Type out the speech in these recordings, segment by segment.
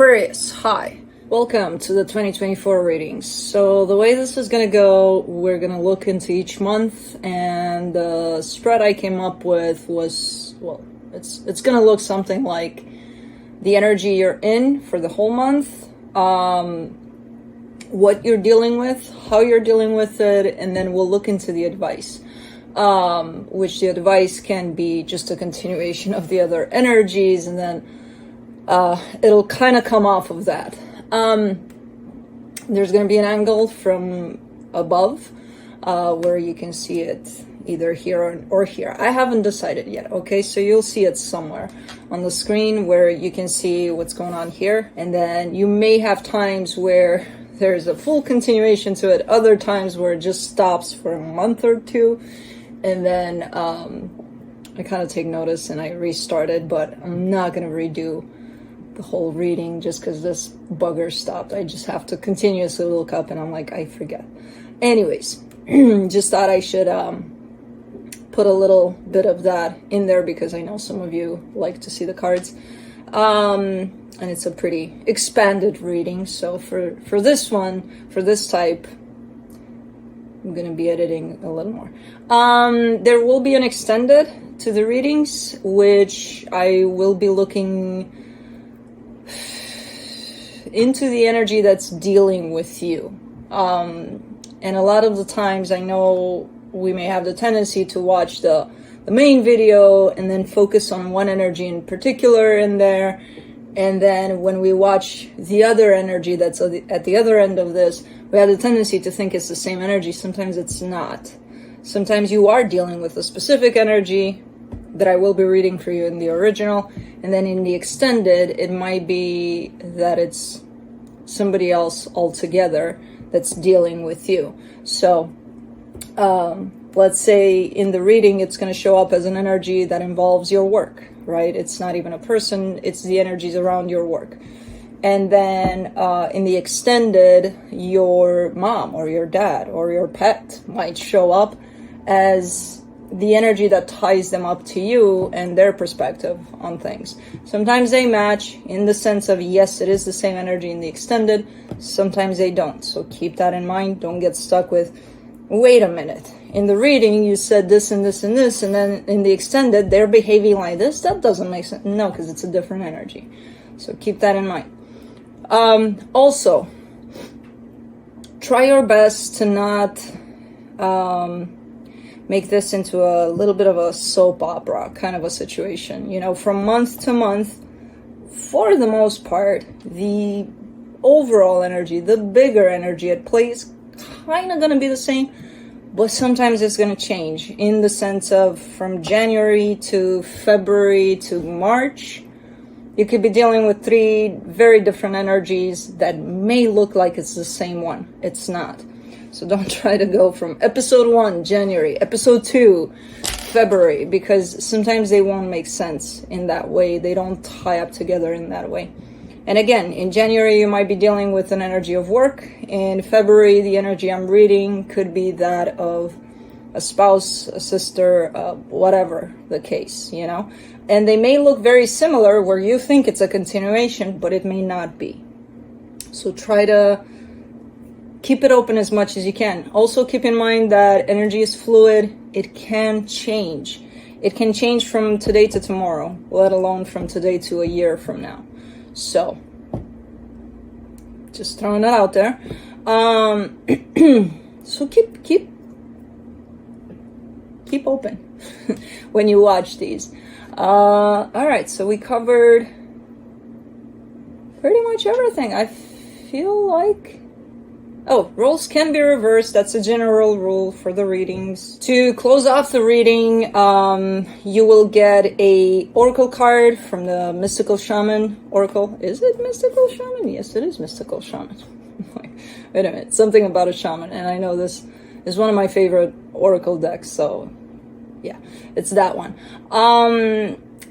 Aquarius, hi. Welcome to the 2024 readings. So the way this is going to go, we're going to look into each month, and the spread I came up with was, well, it's going to look something like the energy you're in for the whole month, what you're dealing with, how you're dealing with it, and then we'll look into the advice. Which the advice can be just a continuation of the other energies, and then it'll kind of come off of that. There's going to be an angle from above where you can see it either here or here. I haven't decided yet, okay? So you'll see it somewhere on the screen where you can see what's going on here, and then you may have times where there's a full continuation to it, other times where it just stops for a month or two, and then I kind of take notice and I restarted, but I'm not going to redo the whole reading just because this bugger stopped. I just have to continuously look up, and I'm like, I forget. Anyways, just thought I should put a little bit of that in there because I know some of you like to see the cards. And it's a pretty expanded reading. So for this one, for this type, I'm going to be editing a little more. There will be an extended to the readings, which I will be looking into the energy that's dealing with you. And a lot of the times I know we may have the tendency to watch the main video and then focus on one energy in particular in there. And then when we watch the other energy that's at the other end of this, we have the tendency to think it's the same energy. Sometimes it's not. Sometimes you are dealing with a specific energy that I will be reading for you in the original. And then in the extended, it might be that it's somebody else altogether that's dealing with you. So let's say in the reading, it's going to show up as an energy that involves your work, right? It's not even a person, it's the energies around your work. And then in the extended, your mom or your dad or your pet might show up as the energy that ties them up to you and their perspective on things. Sometimes they match in the sense of, yes, it is the same energy in the extended. Sometimes they don't. So keep that in mind. Don't get stuck with, wait a minute. In the reading, you said this and this and this, and then in the extended, they're behaving like this. That doesn't make sense. No, because it's a different energy. So keep that in mind. Also, try your best to not make this into a little bit of a soap opera kind of a situation. You know, from month to month, for the most part, the overall energy, the bigger energy at play is kind of going to be the same, but sometimes it's going to change in the sense of from January to February to March. You could be dealing with three very different energies that may look like it's the same one. It's not. So don't try to go from episode 1, January, episode 2, February, because sometimes they won't make sense in that way. They don't tie up together in that way. And again, in January, you might be dealing with an energy of work. In February, the energy I'm reading could be that of a spouse, a sister, whatever the case, you know. And they may look very similar where you think it's a continuation, but it may not be. So try to keep it open as much as you can. Also keep in mind that energy is fluid. It can change. It can change from today to tomorrow, let alone from today to a year from now. So, just throwing that out there. So keep open when you watch these. All right, so we covered pretty much everything. I feel like. Oh, roles can be reversed. That's a general rule for the readings. To close off the reading, you will get a oracle card from the Mystical Shaman Oracle. Is it Mystical Shaman? Yes, it is Mystical Shaman. Wait a minute, something about a shaman. And I know this is one of my favorite oracle decks, so yeah, it's that one.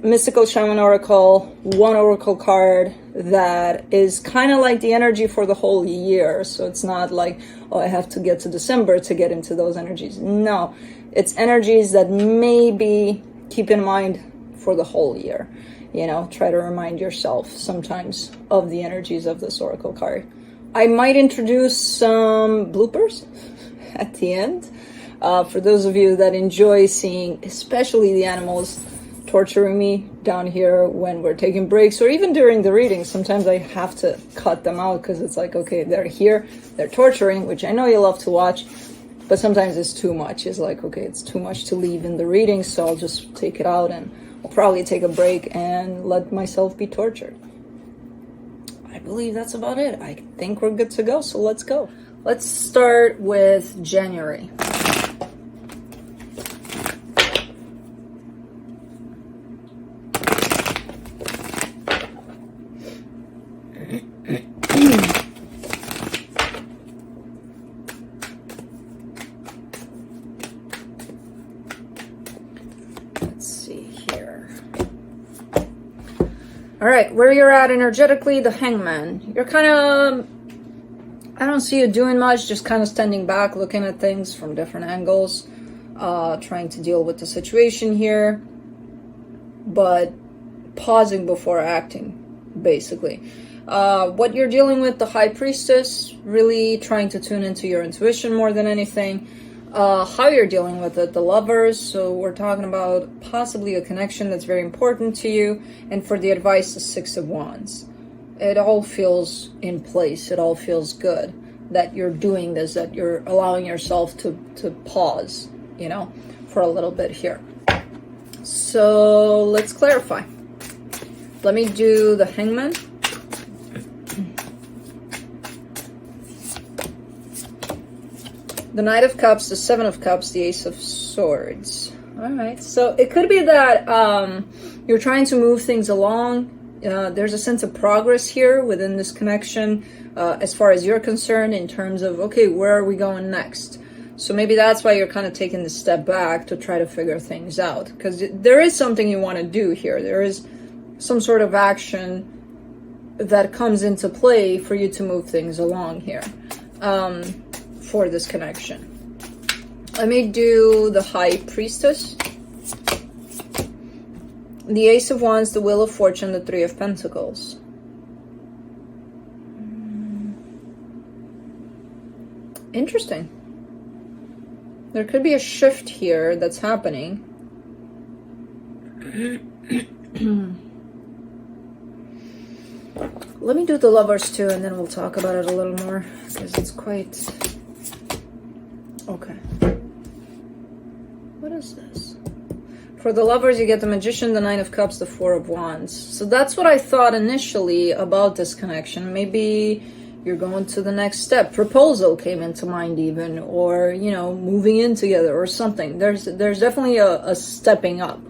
Mystical Shaman Oracle, one oracle card that is kind of like the energy for the whole year. So it's not like, oh, I have to get to December to get into those energies. No, it's energies that maybe keep in mind for the whole year. You know, try to remind yourself sometimes of the energies of this oracle card. I might introduce some bloopers at the end. For those of you that enjoy seeing, especially the animals torturing me down here when we're taking breaks, or even during the reading, sometimes I have to cut them out because it's like, okay, they're here, they're torturing, which I know you love to watch, but sometimes it's too much. It's like, okay, it's too much to leave in the reading, so I'll just take it out and I'll probably take a break and let myself be tortured. I believe that's about it. I think we're good to go, so let's go. Let's start with January. All right, where you're at energetically, the Hangman. You're kind of, I don't see you doing much, just kind of standing back, looking at things from different angles, trying to deal with the situation here, but pausing before acting, basically. What you're dealing with, the High Priestess, really trying to tune into your intuition more than anything. How you're dealing with it, the Lovers, so we're talking about possibly a connection that's very important to you, and for the advice, the Six of Wands. It all feels in place, it all feels good that you're doing this, that you're allowing yourself to pause, you know, for a little bit here. So let's clarify. Let me do the Hangman. The Knight of Cups, the Seven of Cups, the Ace of Swords. All right, so it could be that you're trying to move things along. There's a sense of progress here within this connection as far as you're concerned in terms of, okay, where are we going next? So maybe that's why you're kind of taking this step back to try to figure things out, because there is something you want to do here. There is some sort of action that comes into play for you to move things along here. For this connection. Let me do the High Priestess, the Ace of Wands, the Wheel of Fortune, the Three of Pentacles. Interesting. There could be a shift here that's happening. Let me do the Lovers too, and then we'll talk about it a little more, because it's quite... Okay. What is this? For the Lovers, you get the Magician, the Nine of Cups, the Four of Wands. So that's what I thought initially about this connection. Maybe you're going to the next step. Proposal came into mind even, or, you know, moving in together or something. There's definitely a stepping up.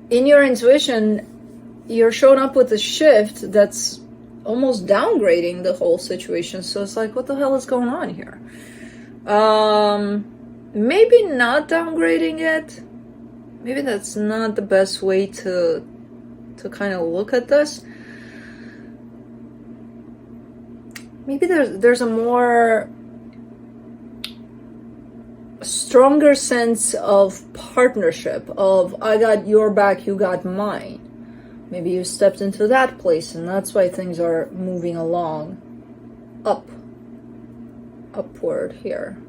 In your intuition, you're showing up with a shift that's almost downgrading the whole situation. So it's like, what the hell is going on here? Maybe not downgrading it. Maybe that's not the best way to kind of look at this. Maybe there's a more stronger sense of partnership, of I got your back, you got mine. Maybe you stepped into that place, and that's why things are moving along upward here.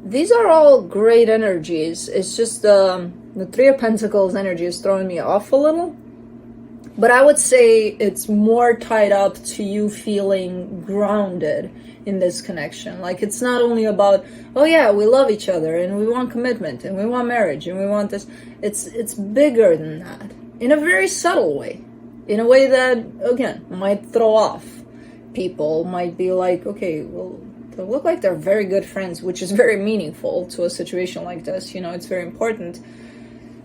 These are all great energies. It's just the Three of Pentacles energy is throwing me off a little. But I would say it's more tied up to you feeling grounded in this connection. Like, it's not only about, oh yeah, we love each other and we want commitment and we want marriage and we want this. It's bigger than that. In a very subtle way. In a way that, again, might throw off people. Might be like, okay, well, they look like they're very good friends, which is very meaningful to a situation like this. You know, it's very important.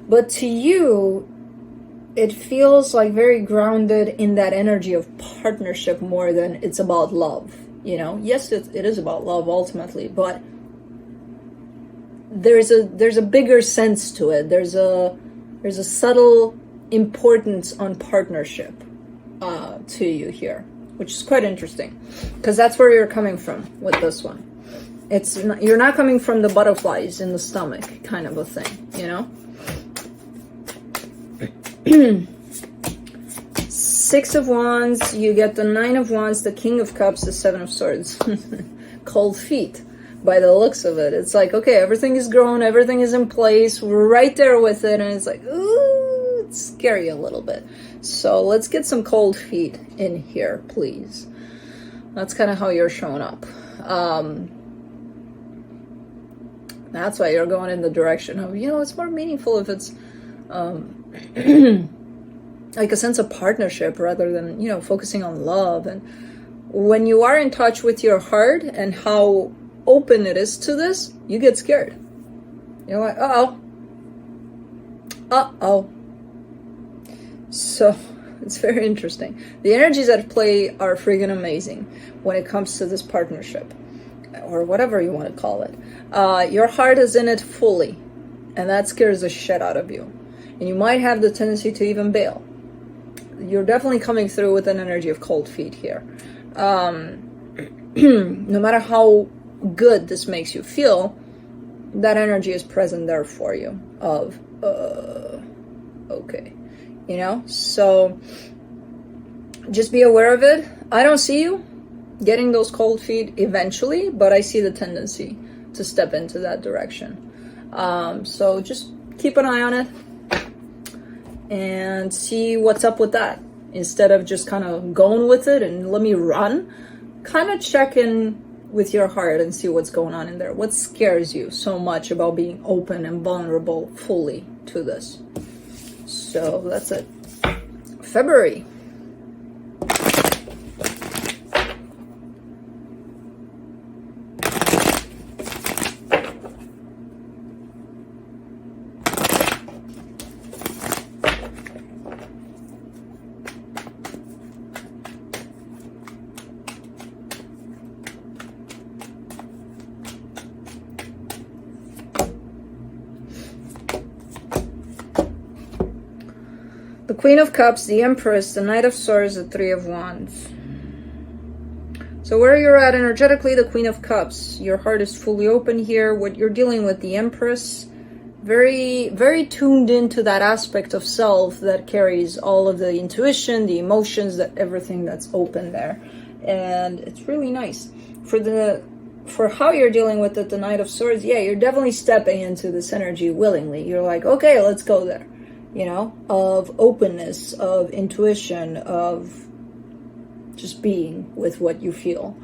But to you, it feels like very grounded in that energy of partnership more than it's about love. You know, yes, it is about love ultimately, but there's a bigger sense to it. There's a subtle importance on partnership to you here, which is quite interesting, because that's where you're coming from with this one. You're not coming from the butterflies in the stomach kind of a thing, you know. Six of Wands, you get the Nine of Wands, the King of Cups, the Seven of Swords. Cold feet, by the looks of it. It's like, okay, everything is grown, everything is in place, we're right there with it, and it's like, ooh, it's scary a little bit. So let's get some cold feet in here, please. That's kind of how you're showing up. That's why you're going in the direction of, you know, it's more meaningful if it's like a sense of partnership rather than, you know, focusing on love. And when you are in touch with your heart and how open it is to this, you get scared. You're like, uh-oh. Uh-oh. So it's very interesting. The energies at play are freaking amazing when it comes to this partnership, or whatever you want to call it. Your heart is in it fully, and that scares the shit out of you. And you might have the tendency to even bail. You're definitely coming through with an energy of cold feet here. No matter how good this makes you feel, that energy is present there for you of, okay, you know? So just be aware of it. I don't see you getting those cold feet eventually, but I see the tendency to step into that direction. So just keep an eye on it and see what's up with that. Instead of just kind of going with it and let me run, kind of check in with your heart and see what's going on in there. What scares you so much about being open and vulnerable fully to this? So that's it. February. The Queen of Cups, the Empress, the Knight of Swords, the Three of Wands. So where you're at energetically, the Queen of Cups, your heart is fully open here. What you're dealing with, the Empress, very, very tuned into that aspect of self that carries all of the intuition, the emotions, that everything that's open there. And it's really nice. For how you're dealing with it, the Knight of Swords, yeah, you're definitely stepping into this energy willingly. You're like, okay, let's go there. You know, of openness, of intuition, of just being with what you feel.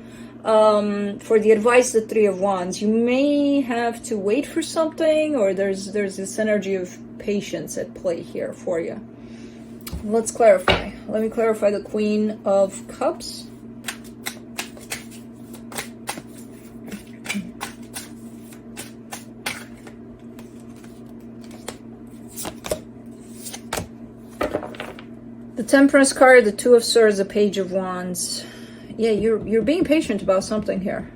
For the advice, the Three of Wands, you may have to wait for something, or there's this energy of patience at play here for you. Let's clarify. Let me clarify the Queen of Cups. The Temperance card, the Two of Swords, the Page of Wands. Yeah, you're being patient about something here.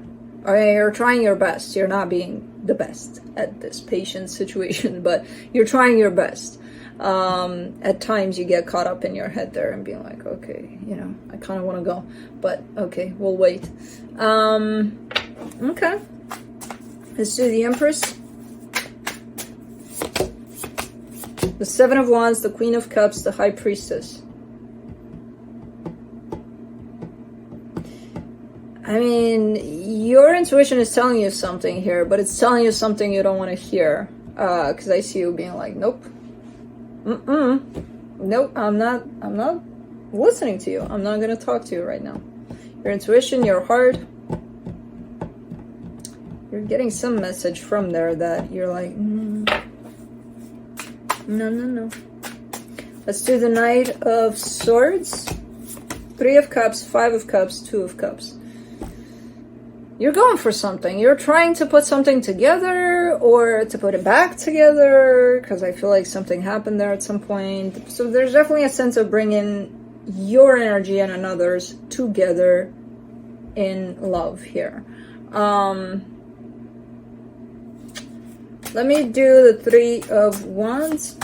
You're trying your best. You're not being the best at this patient situation, but you're trying your best. At times you get caught up in your head there and being like, okay, you know, I kind of want to go, but okay, we'll wait. Okay. Let's do the Empress. The Seven of Wands, the Queen of Cups, the High Priestess. I mean, your intuition is telling you something here, but it's telling you something you don't want to hear. Because I see you being like, nope. Nope, I'm not listening to you. I'm not going to talk to you right now. Your intuition, your heart. You're getting some message from there that you're like, no. Let's do the Knight of Swords. Three of Cups, Five of Cups, Two of Cups. You're going for something. You're trying to put something together or to put it back together, because I feel like something happened there at some point. So there's definitely a sense of bringing your energy and another's together in love here. Let me do the Three of Wands.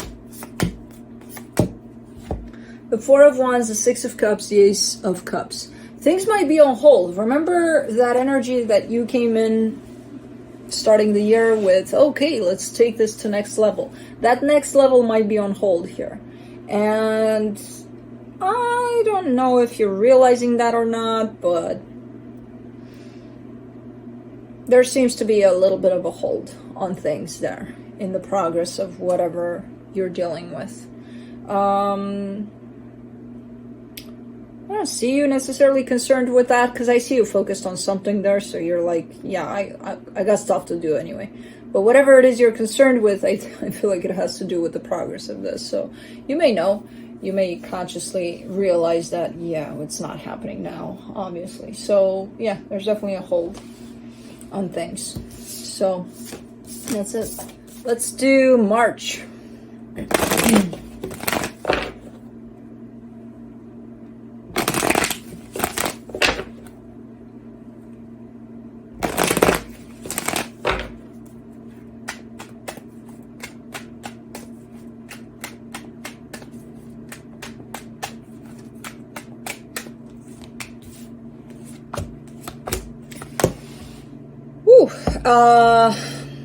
The Four of Wands, the Six of Cups, the Ace of Cups. Things might be on hold. Remember that energy that you came in starting the year with, okay, let's take this to next level. That next level might be on hold here. And I don't know if you're realizing that or not, but there seems to be a little bit of a hold on things there in the progress of whatever you're dealing with. I don't see you necessarily concerned with that, because I see you focused on something there, so you're like, yeah, I got stuff to do anyway. But whatever it is you're concerned with, I feel like it has to do with the progress of this. So you may know, you may consciously realize that, yeah, it's not happening now, obviously. So yeah, there's definitely a hold on things. So that's it. Let's do March.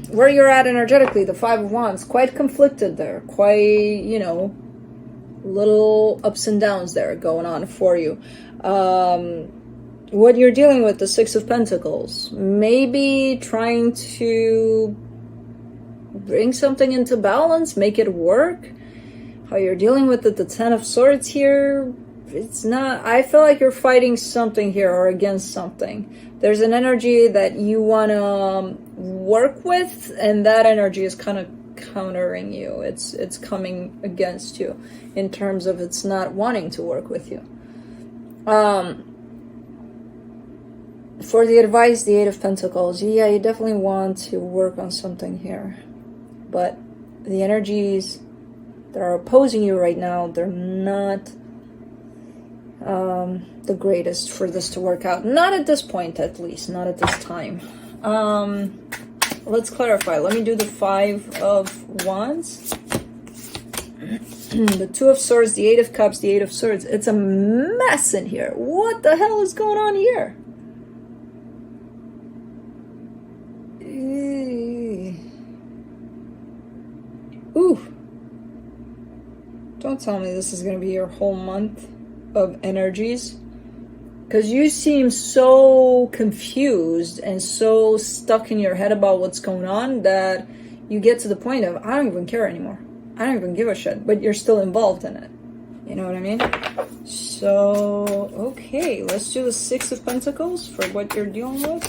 Where you're at energetically, the Five of Wands, quite conflicted there, quite, you know, little ups and downs there going on for you. What you're dealing with, the Six of Pentacles, maybe trying to bring something into balance, make it work. How you're dealing with the Ten of Swords here, it's not, I feel like you're fighting something here or against something. There's an energy that you want to work with, and that energy is kind of countering you. It's coming against you in terms of it's not wanting to work with you. For the advice, the Eight of Pentacles, yeah, you definitely want to work on something here. But the energies that are opposing you right now, they're not the greatest for this to work out. Not at this point, at least. Not at this time. Let's clarify. Let me do the Five of Wands. The Two of Swords, the Eight of Cups, the Eight of Swords. It's a mess in here. What the hell is going on here? Ooh. Don't tell me this is going to be your whole month of energies, because you seem so confused and so stuck in your head about what's going on that you get to the point of, I don't even care anymore. I don't even give a shit, but you're still involved in it. You know what I mean? So, okay, let's do the Six of Pentacles for what you're dealing with.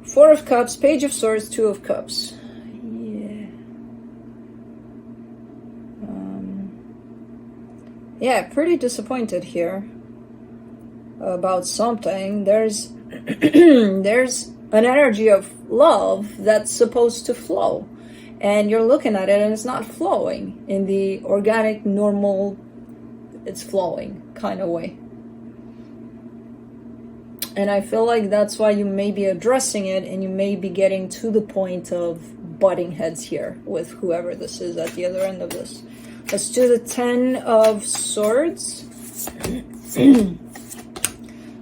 Four of Cups, Page of Swords, Two of Cups. Yeah, pretty disappointed here about something. There's there's an energy of love that's supposed to flow, and you're looking at it and it's not flowing in the organic, normal, it's flowing kind of way. And I feel like that's why you may be addressing it, and you may be getting to the point of butting heads here with whoever this is at the other end of this. Let's do the Ten of Swords.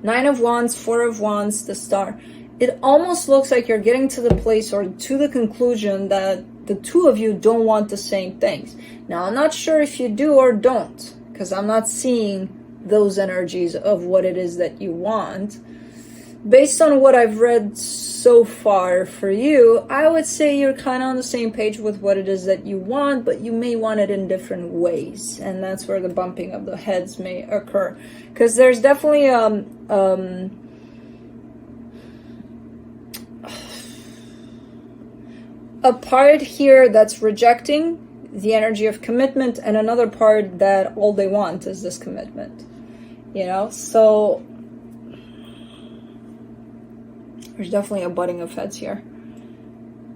Nine of Wands, Four of Wands, the Star. It almost looks like you're getting to the place or to the conclusion that the two of you don't want the same things. Now, I'm not sure if you do or don't, because I'm not seeing those energies of what it is that you want. Based on what I've read so far for you, I would say you're kind of on the same page with what it is that you want, but you may want it in different ways. And that's where the bumping of the heads may occur. Because there's definitely a part here that's rejecting the energy of commitment, and another part that all they want is this commitment. You know, so there's definitely a butting of heads here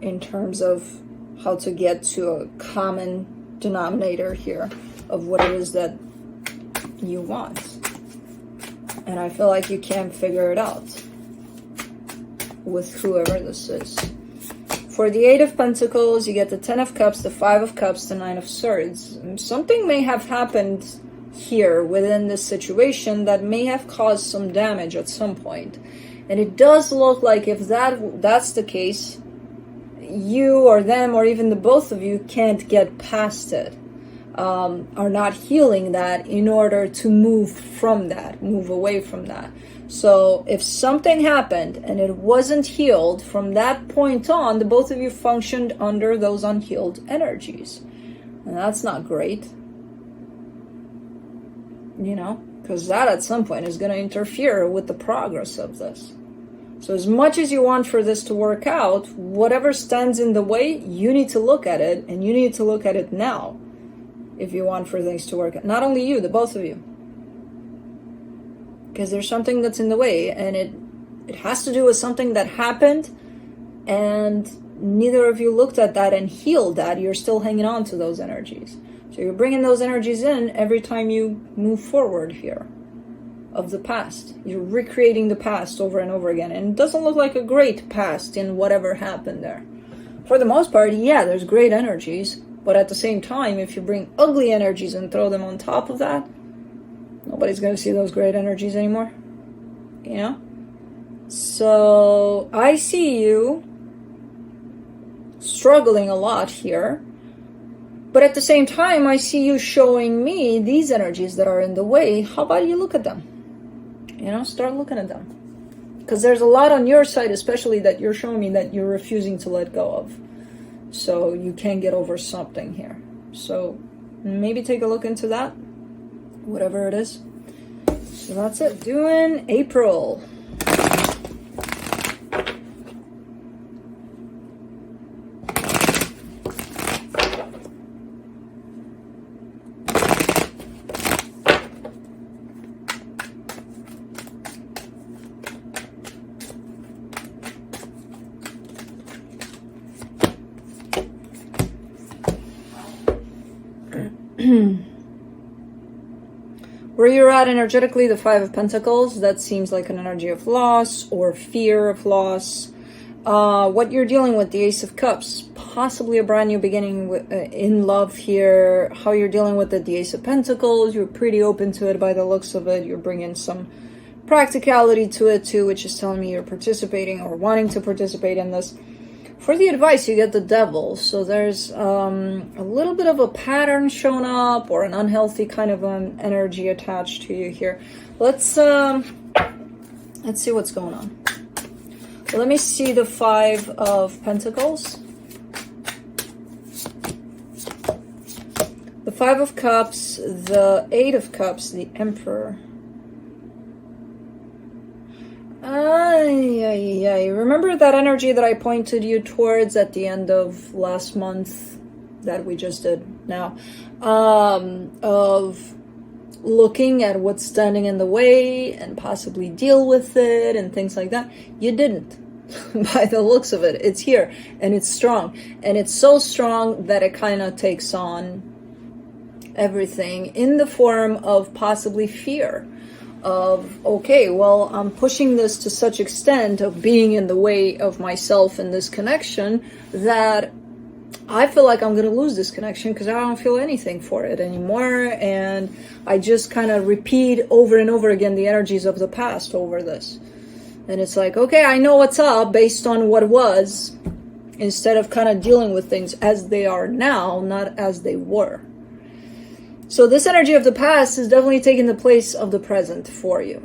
in terms of how to get to a common denominator here of what it is that you want. And I feel like you can't figure it out with whoever this is. For the Eight of Pentacles, you get the Ten of Cups, the Five of Cups, the Nine of Swords. Something may have happened here within this situation that may have caused some damage at some point. And it does look like if that's the case, you or them or even the both of you can't get past it. are not healing that in order to move from that, move away from that. So if something happened and it wasn't healed, from that point on, the both of you functioned under those unhealed energies. And that's not great. You know, because that at some point is going to interfere with the progress of this. So as much as you want for this to work out, whatever stands in the way, you need to look at it, and you need to look at it now if you want for things to work out. Not only you, the both of you. Because there's something that's in the way, and it has to do with something that happened, and neither of you looked at that and healed that. You're still hanging on to those energies. So you're bringing those energies in every time you move forward here of the past. You're recreating the past over and over again, and it doesn't look like a great past in whatever happened there. For the most part, yeah, there's great energies, but at the same time, if you bring ugly energies and throw them on top of that, nobody's going to see those great energies anymore, you know? So I see you struggling a lot here, but at the same time, I see you showing me these energies that are in the way. How about you look at them? You know, start looking at them. Because there's a lot on your side, especially that you're showing me that you're refusing to let go of. So you can't get over something here. So maybe take a look into that, whatever it is. So that's it. Doing April. Where you're at energetically, the Five of Pentacles, that seems like an energy of loss or fear of loss. What you're dealing with, the Ace of Cups, possibly a brand new beginning in love here. How you're dealing with it, the Ace of Pentacles, you're pretty open to it by the looks of it. You're bringing some practicality to it too, which is telling me you're participating or wanting to participate in this. For the advice, you get the Devil. So there's a little bit of a pattern showing up, or an unhealthy kind of an energy attached to you here. Let's see what's going on. So let me see the Five of Pentacles. The Five of Cups, the Eight of Cups, the Emperor. Remember that energy that I pointed you towards at the end of last month that we just did now, of looking at what's standing in the way and possibly deal with it and things like that? You didn't. By the looks of it, it's here and it's strong, and it's so strong that it kind of takes on everything in the form of possibly fear. Of, okay, well, I'm pushing this to such extent of being in the way of myself in this connection that I feel like I'm going to lose this connection because I don't feel anything for it anymore. And I just kind of repeat over and over again the energies of the past over this. And it's like, okay, I know what's up based on what was, instead of kind of dealing with things as they are now, not as they were. So this energy of the past is definitely taking the place of the present for you.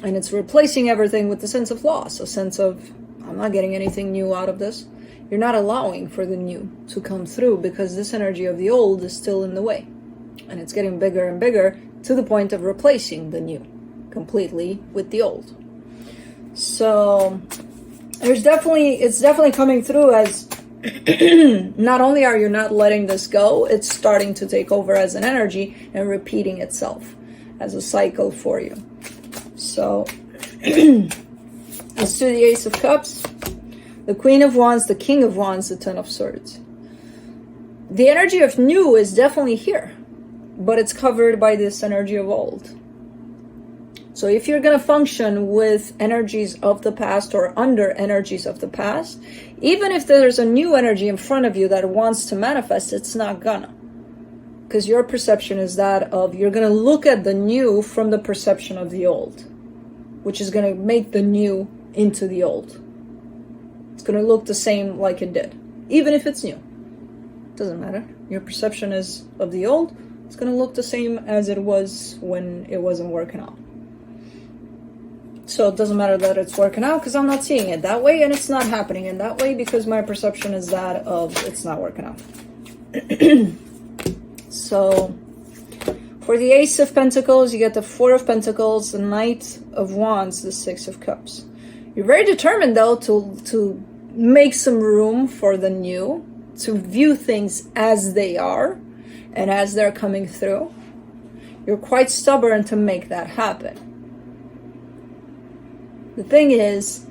And it's replacing everything with the sense of loss, a sense of, I'm not getting anything new out of this. You're not allowing for the new to come through because this energy of the old is still in the way. And it's getting bigger and bigger to the point of replacing the new completely with the old. So it's definitely coming through as not only are you not letting this go, it's starting to take over as an energy and repeating itself as a cycle for you. So let's do the Ace of Cups, the Queen of Wands, the King of Wands, the Ten of Swords. The energy of new is definitely here, but it's covered by this energy of old. So if you're going to function with energies of the past or under energies of the past, even if there's a new energy in front of you that wants to manifest, it's not gonna. Because your perception is that of, you're going to look at the new from the perception of the old, which is going to make the new into the old. It's going to look the same like it did, even if it's new. Doesn't matter. your perception is of the old, it's going to look the same as it was when it wasn't working out. So it doesn't matter that it's working out because I'm not seeing it that way, and it's not happening in that way because my perception is that of it's not working out. So for the Ace of Pentacles, you get the Four of Pentacles, the Knight of Wands, the Six of Cups. You're very determined, though, to make some room for the new, to view things as they are and as they're coming through. You're quite stubborn to make that happen. The thing is,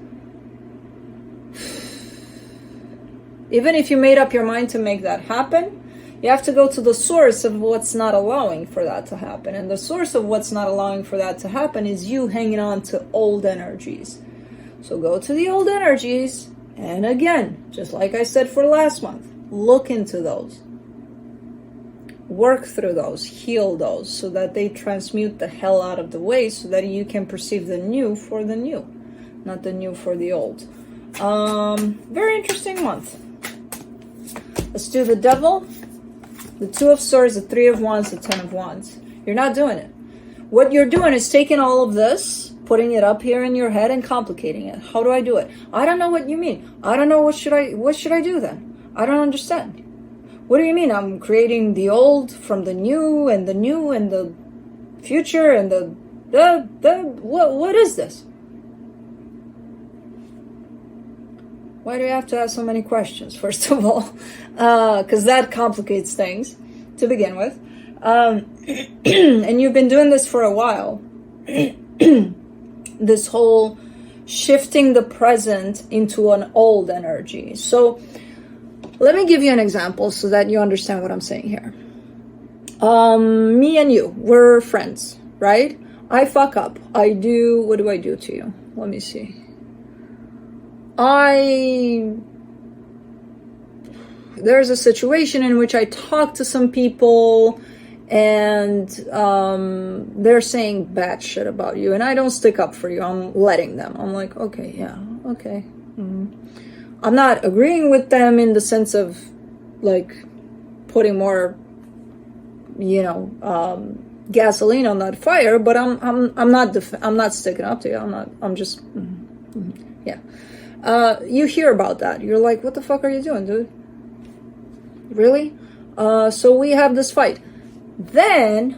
even if you made up your mind to make that happen, you have to go to the source of what's not allowing for that to happen. And the source of what's not allowing for that to happen is you hanging on to old energies. So go to the old energies, and again, just like I said for last month, look into those. Work through those, heal those, so that they transmute the hell out of the way, so that you can perceive the new for the new, not the new for the old. Very interesting month. Let's do the Devil, the Two of Swords, the Three of Wands, the Ten of Wands. You're not doing it. What you're doing is taking all of this, putting it up here in your head and complicating it. How do I do it? I don't know what you mean. I don't know what should I do then? I don't understand. What do you mean? I'm creating the old from the new and the future and what is this? Why do you have to ask so many questions, first of all? Because that complicates things to begin with. And you've been doing this for a while. This whole shifting the present into an old energy. So let me give you an example so that you understand what I'm saying here. Me and you, we're friends, right? I fuck up. What do I do to you? Let me see. There's a situation in which I talk to some people and they're saying bad shit about you, and I don't stick up for you. I'm letting them. I'm like, okay, yeah, okay. I'm not agreeing with them in the sense of like putting more, gasoline on that fire, but I'm not sticking up to you. I'm just yeah. You hear about that. You're like, what the fuck are you doing, dude? Really? So we have this fight. Then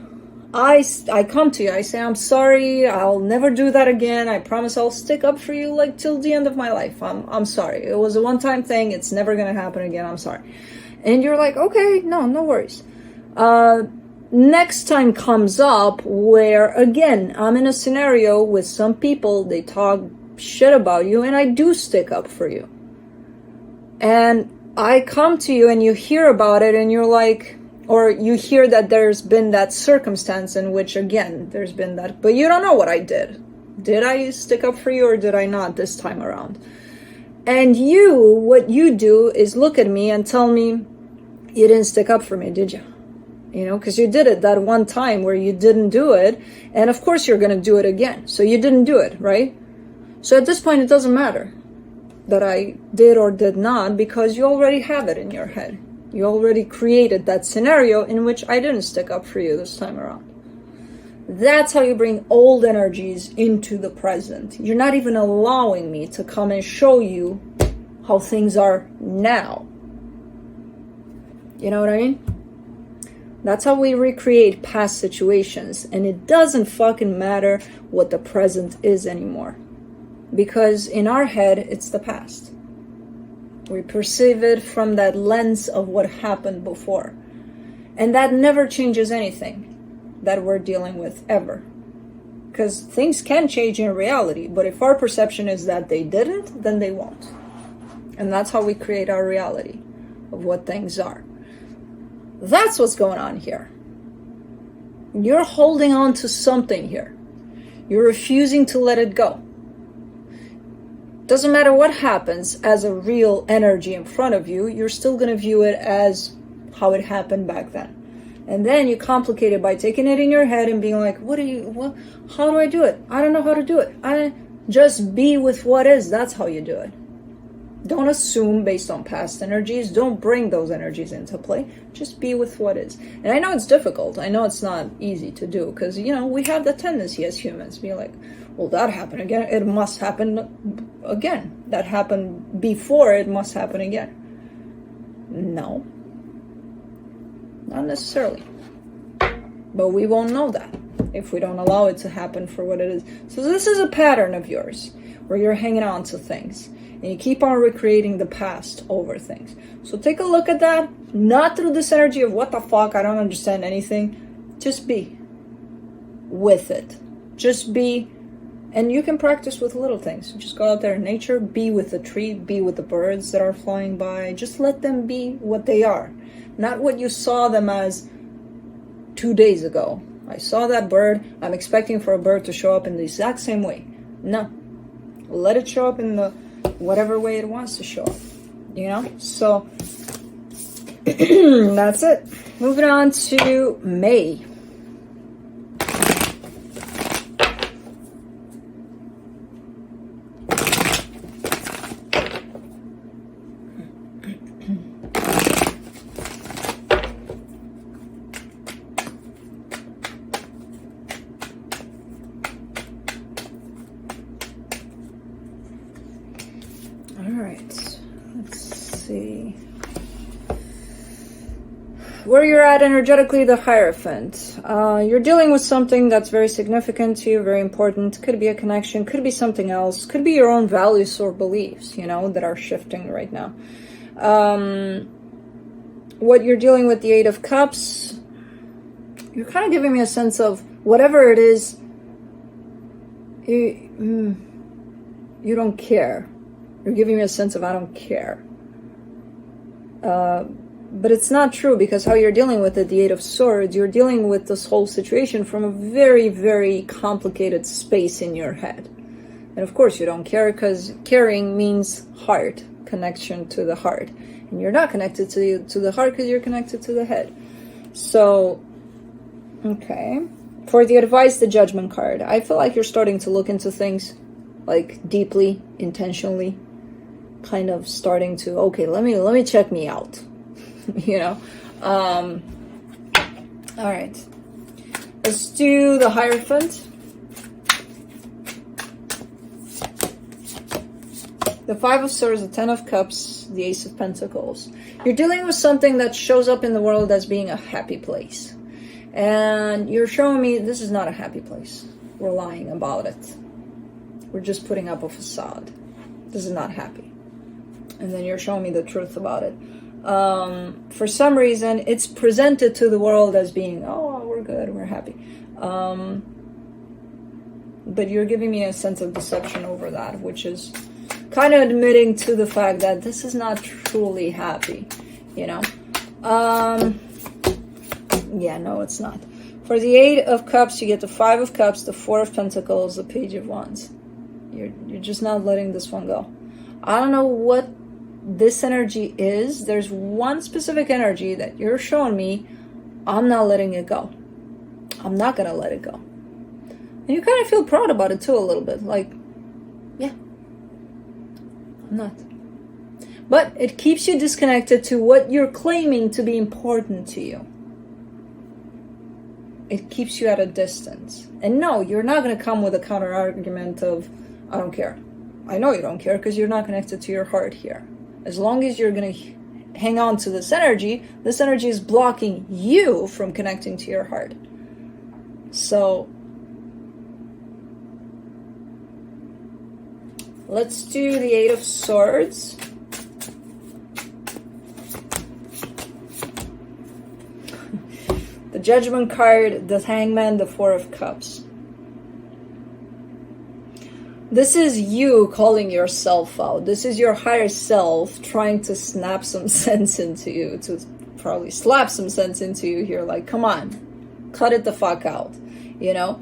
I come to you. I say, I'm sorry. I'll never do that again. I promise I'll stick up for you like till the end of my life. I'm sorry. It was a one-time thing. It's never going to happen again. I'm sorry. And you're like, okay, no worries. Next time comes up where, again, I'm in a scenario with some people. They talk shit about you, and I do stick up for you. And I come to you and you hear about it, and you're like, or you hear that there's been that circumstance in which, again, there's been that, but you don't know what I did. Did I stick up for you or did I not this time around? And what you do is look at me and tell me, you didn't stick up for me, did you? Because you did it that one time where you didn't do it, and of course you're going to do it again. So you didn't do it, right? So at this point, it doesn't matter that I did or did not, because you already have it in your head. You already created that scenario in which I didn't stick up for you this time around. That's how you bring old energies into the present. You're not even allowing me to come and show you how things are now. You know what I mean? That's how we recreate past situations. And it doesn't fucking matter what the present is anymore. Because in our head, it's the past. We perceive it from that lens of what happened before. And that never changes anything that we're dealing with, ever. Because things can change in reality, but if our perception is that they didn't, then they won't. And that's how we create our reality of what things are. That's what's going on here. You're holding on to something here. You're refusing to let it go. Doesn't matter what happens as a real energy in front of you, you're still going to view it as how it happened back then. And then you complicate it by taking it in your head and being like, how do I do it? I don't know how to do it. I just be with what is. That's how you do it. Don't assume based on past energies. Don't bring those energies into play. Just be with what is. And I know it's difficult. I know it's not easy to do because, you know, we have the tendency as humans to be like, well, that happened again. It must happen again. That happened before. It must happen again. No. Not necessarily. But we won't know that if we don't allow it to happen for what it is. So this is a pattern of yours where you're hanging on to things. And you keep on recreating the past over things. So take a look at that. Not through this energy of what the fuck, I don't understand anything. Just be with it. Just be. And you can practice with little things. Just go out there in nature. Be with the tree. Be with the birds that are flying by. Just let them be what they are. Not what you saw them as 2 days ago. I saw that bird. I'm expecting for a bird to show up in the exact same way. No. Let it show up in the whatever way it wants to show up, you know? So that's it. Moving on to May. Where you're at energetically, the Hierophant. You're dealing with something that's very significant to you, very important. Could be a connection, could be something else, could be your own values or beliefs, you know, that are shifting right now. What you're dealing with, the Eight of Cups, you're kind of giving me a sense of whatever it is, you don't care. You're giving me a sense of I don't care. But it's not true because how you're dealing with it, the Eight of Swords, you're dealing with this whole situation from a very, very complicated space in your head. And of course you don't care because caring means heart, connection to the heart. And you're not connected to the heart because you're connected to the head. So, okay. For the advice, the Judgment card. I feel like you're starting to look into things like deeply, intentionally, kind of starting to, okay, let me check me out. You know, all right, let's do the Hierophant. The Five of Swords, the Ten of Cups, the Ace of Pentacles. You're dealing with something that shows up in the world as being a happy place, and you're showing me this is not a happy place. We're lying about it. We're just putting up a facade. This is not happy. And then you're showing me the truth about it. For some reason, it's presented to the world as being, oh, we're good, we're happy. But you're giving me a sense of deception over that, which is kind of admitting to the fact that this is not truly happy, you know? Yeah, no, it's not. For the Eight of Cups, you get the Five of Cups, the Four of Pentacles, the Page of Wands. You're just not letting this one go. I don't know what this energy is. There's one specific energy that you're showing me. I'm not letting it go. I'm not gonna let it go. And you kind of feel proud about it too a little bit. Like, yeah, I'm not. But it keeps you disconnected to what you're claiming to be important to you. It keeps you at a distance. And no, you're not going to come with a counter argument of, I don't care. I know you don't care because you're not connected to your heart here. As long as you're going to hang on to this energy is blocking you from connecting to your heart. So, let's do the Eight of Swords. The Judgment card, the Hangman, the Four of Cups. This is you calling yourself out. This is your higher self trying to snap some sense into you, to probably slap some sense into you here. Like, come on, cut it the fuck out. You know,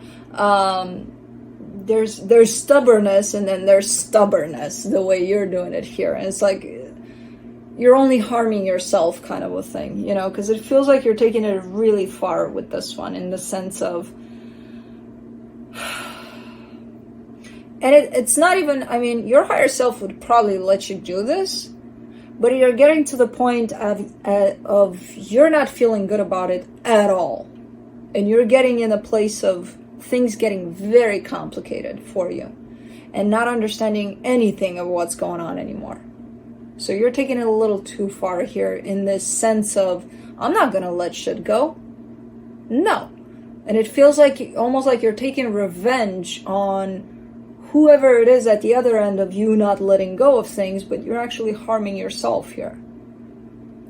there's stubbornness and then there's stubbornness the way you're doing it here. And it's like, you're only harming yourself kind of a thing, you know, because it feels like you're taking it really far with this one in the sense of And it's not even, I mean, your higher self would probably let you do this, but you're getting to the point of you're not feeling good about it at all. And you're getting in a place of things getting very complicated for you and not understanding anything of what's going on anymore. So you're taking it a little too far here in this sense of, I'm not going to let shit go. No. And it feels like almost like you're taking revenge on whoever it is at the other end of you not letting go of things, but you're actually harming yourself here.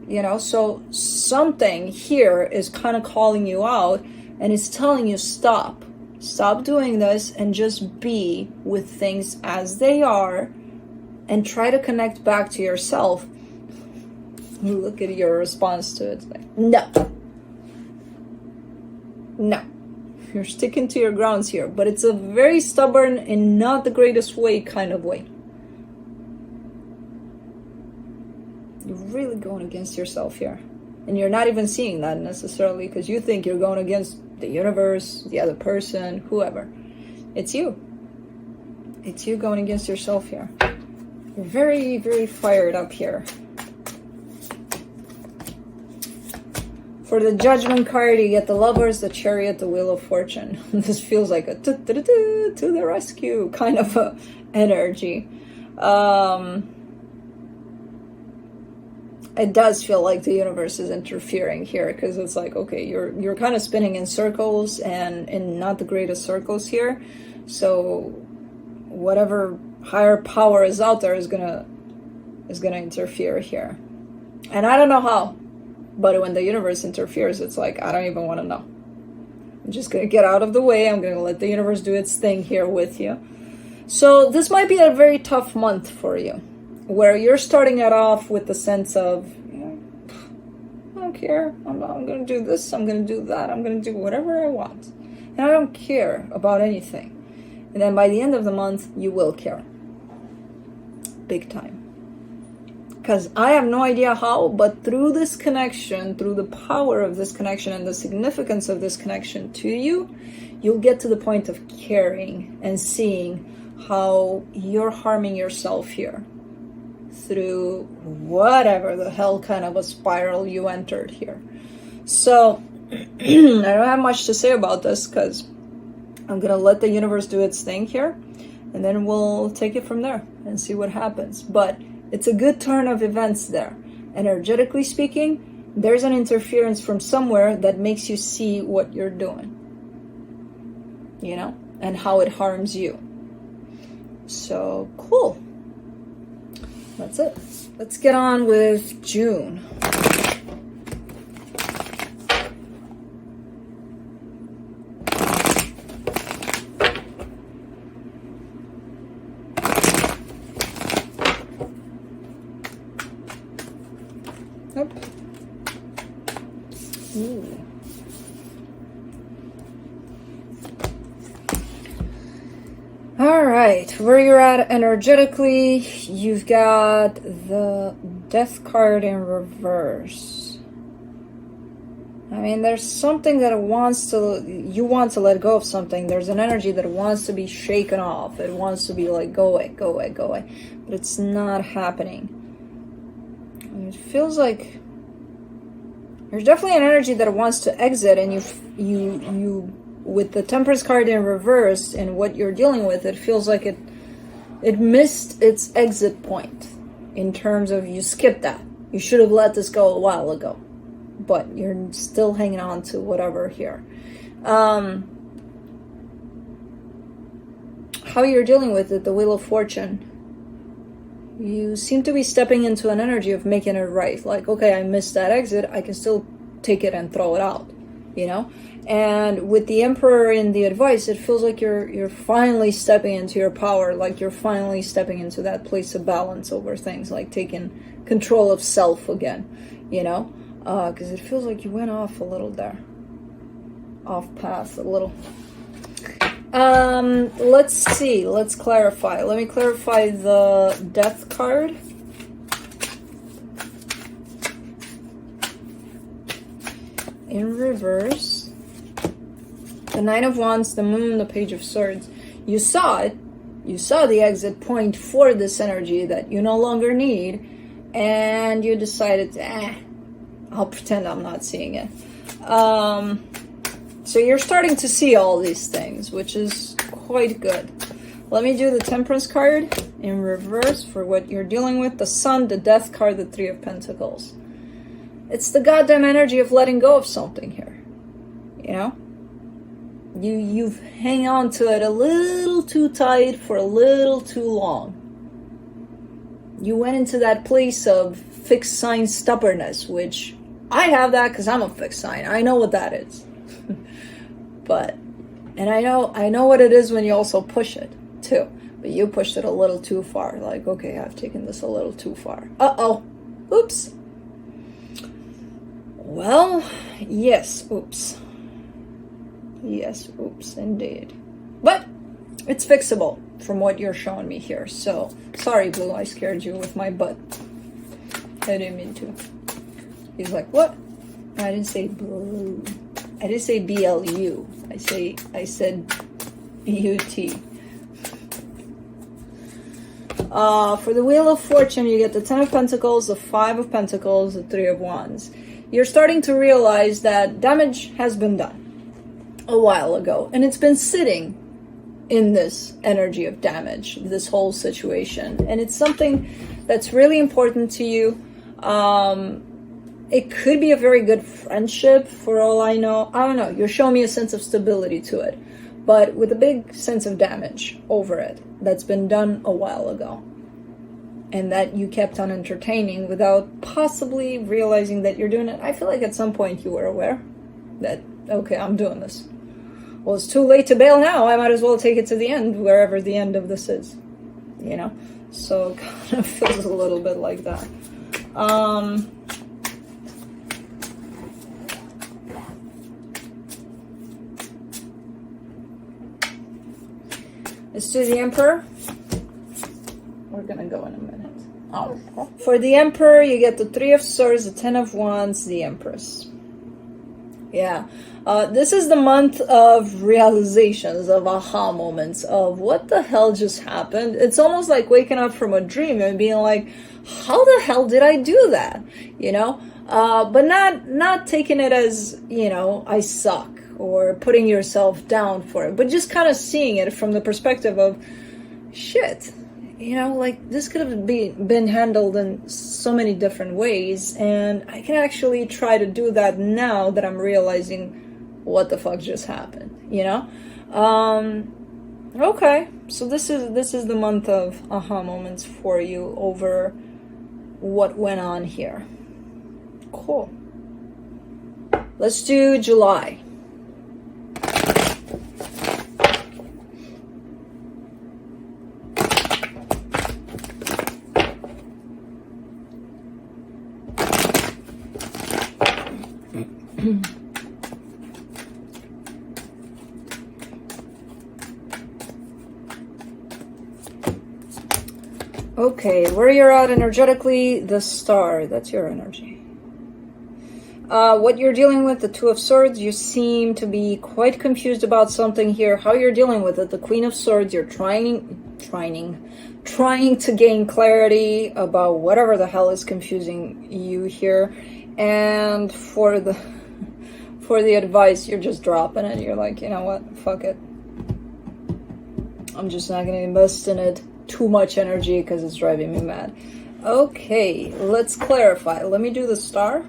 You know, so something here is kind of calling you out and it's telling you stop. Stop doing this and just be with things as they are and try to connect back to yourself. Look at your response to it. Like, no. No. You're sticking to your grounds here, but it's a very stubborn and not the greatest way kind of way. You're really going against yourself here. And you're not even seeing that necessarily because you think you're going against the universe, the other person, whoever. It's you. It's you going against yourself here. You're very, very fired up here. For the Judgment card, you get the Lovers, the Chariot, the Wheel of Fortune. This feels like a to the rescue kind of a energy. It does feel like the universe is interfering here because it's like, okay, you're kind of spinning in circles and in not the greatest circles here. So whatever higher power is out there is gonna interfere here. And I don't know how. But when the universe interferes, it's like, I don't even want to know. I'm just going to get out of the way. I'm going to let the universe do its thing here with you. So this might be a very tough month for you, where you're starting it off with the sense of, I don't care. I'm going to do this. I'm going to do that. I'm going to do whatever I want. And I don't care about anything. And then by the end of the month, you will care. Big time. Because I have no idea how, but through this connection, through the power of this connection and the significance of this connection to you, you'll get to the point of caring and seeing how you're harming yourself here through whatever the hell kind of a spiral you entered here. So I don't have much to say about this because I'm going to let the universe do its thing here and then we'll take it from there and see what happens. But it's a good turn of events there. Energetically speaking, there's an interference from somewhere that makes you see what you're doing. You know? And how it harms you. So, cool. That's it. Let's get on with June. Yep. Ooh. All right, where you're at energetically, you've got the Death card in reverse. I mean, there's something that you want to let go of something. There's an energy that wants to be shaken off. It wants to be like, go away, go away, go away. But it's not happening. It feels like there's definitely an energy that wants to exit, and you with the Temperance card in reverse and what you're dealing with, it feels like it missed its exit point in terms of you skipped that. You should have let this go a while ago, but you're still hanging on to whatever here. How you're dealing with it, the Wheel of Fortune. You seem to be stepping into an energy of making it right. Like, okay, I missed that exit. I can still take it and throw it out, you know? And with the Emperor in the advice, it feels like you're finally stepping into your power. Like you're finally stepping into that place of balance over things, like taking control of self again, you know? Because it feels like you went off a little there. Off path a little. Let's see. Let's clarify. Let me clarify the Death card. In reverse. The Nine of Wands, the Moon, the Page of Swords. You saw it, You saw the exit point for this energy that you no longer need, and you decided, I'll pretend I'm not seeing it. So you're starting to see all these things, which is quite good. Let me do the Temperance card in reverse for what you're dealing with. The Sun, the Death card, the Three of Pentacles. It's the goddamn energy of letting go of something here. You know? You've hang on to it a little too tight for a little too long. You went into that place of fixed sign stubbornness, which I have that because I'm a fixed sign. I know what that is. And I know what it is when you also push it too. But you pushed it a little too far. Like, okay, I've taken this a little too far. Uh-oh. Oops. Well, yes, oops. Yes, oops, indeed. But it's fixable from what you're showing me here. So, sorry, Blue, I scared you with my butt. I didn't mean to. He's like, what? I didn't say blue. I didn't say BLU. I said BUT. For the Wheel of Fortune, you get the Ten of Pentacles, the Five of Pentacles, the Three of Wands. You're starting to realize that damage has been done a while ago, and it's been sitting in this energy of damage, this whole situation, and it's something that's really important to you. It could be a very good friendship for all I know. I don't know, you're showing me a sense of stability to it, but with a big sense of damage over it that's been done a while ago, and that you kept on entertaining without possibly realizing that you're doing it. I feel like at some point you were aware that, okay, I'm doing this. Well, it's too late to bail now. I might as well take it to the end, wherever the end of this is. You know? So it kind of feels a little bit like that. Let's do the Emperor. We're gonna go in a minute. Oh. For the Emperor, you get the Three of Swords, the Ten of Wands, the Empress. Yeah. This is the month of realizations, of aha moments, of what the hell just happened. It's almost like waking up from a dream and being like, how the hell did I do that? You know? But not taking it as, you know, I suck, or putting yourself down for it, but just kind of seeing it from the perspective of, shit, you know, like, this could have been handled in so many different ways, and I can actually try to do that now that I'm realizing what the fuck just happened, you know? Okay, so this is the month of aha moments for you over what went on here. Cool. Let's do July. Okay, where you're at energetically, the Star, that's your energy. What you're dealing with, the Two of Swords, you seem to be quite confused about something here. How you're dealing with it, the Queen of Swords, you're trying to gain clarity about whatever the hell is confusing you here. And for the advice, you're just dropping it. You're like, you know what, fuck it. I'm just not going to invest in it too much energy because it's driving me mad. Okay, let's clarify. Let me do the Star.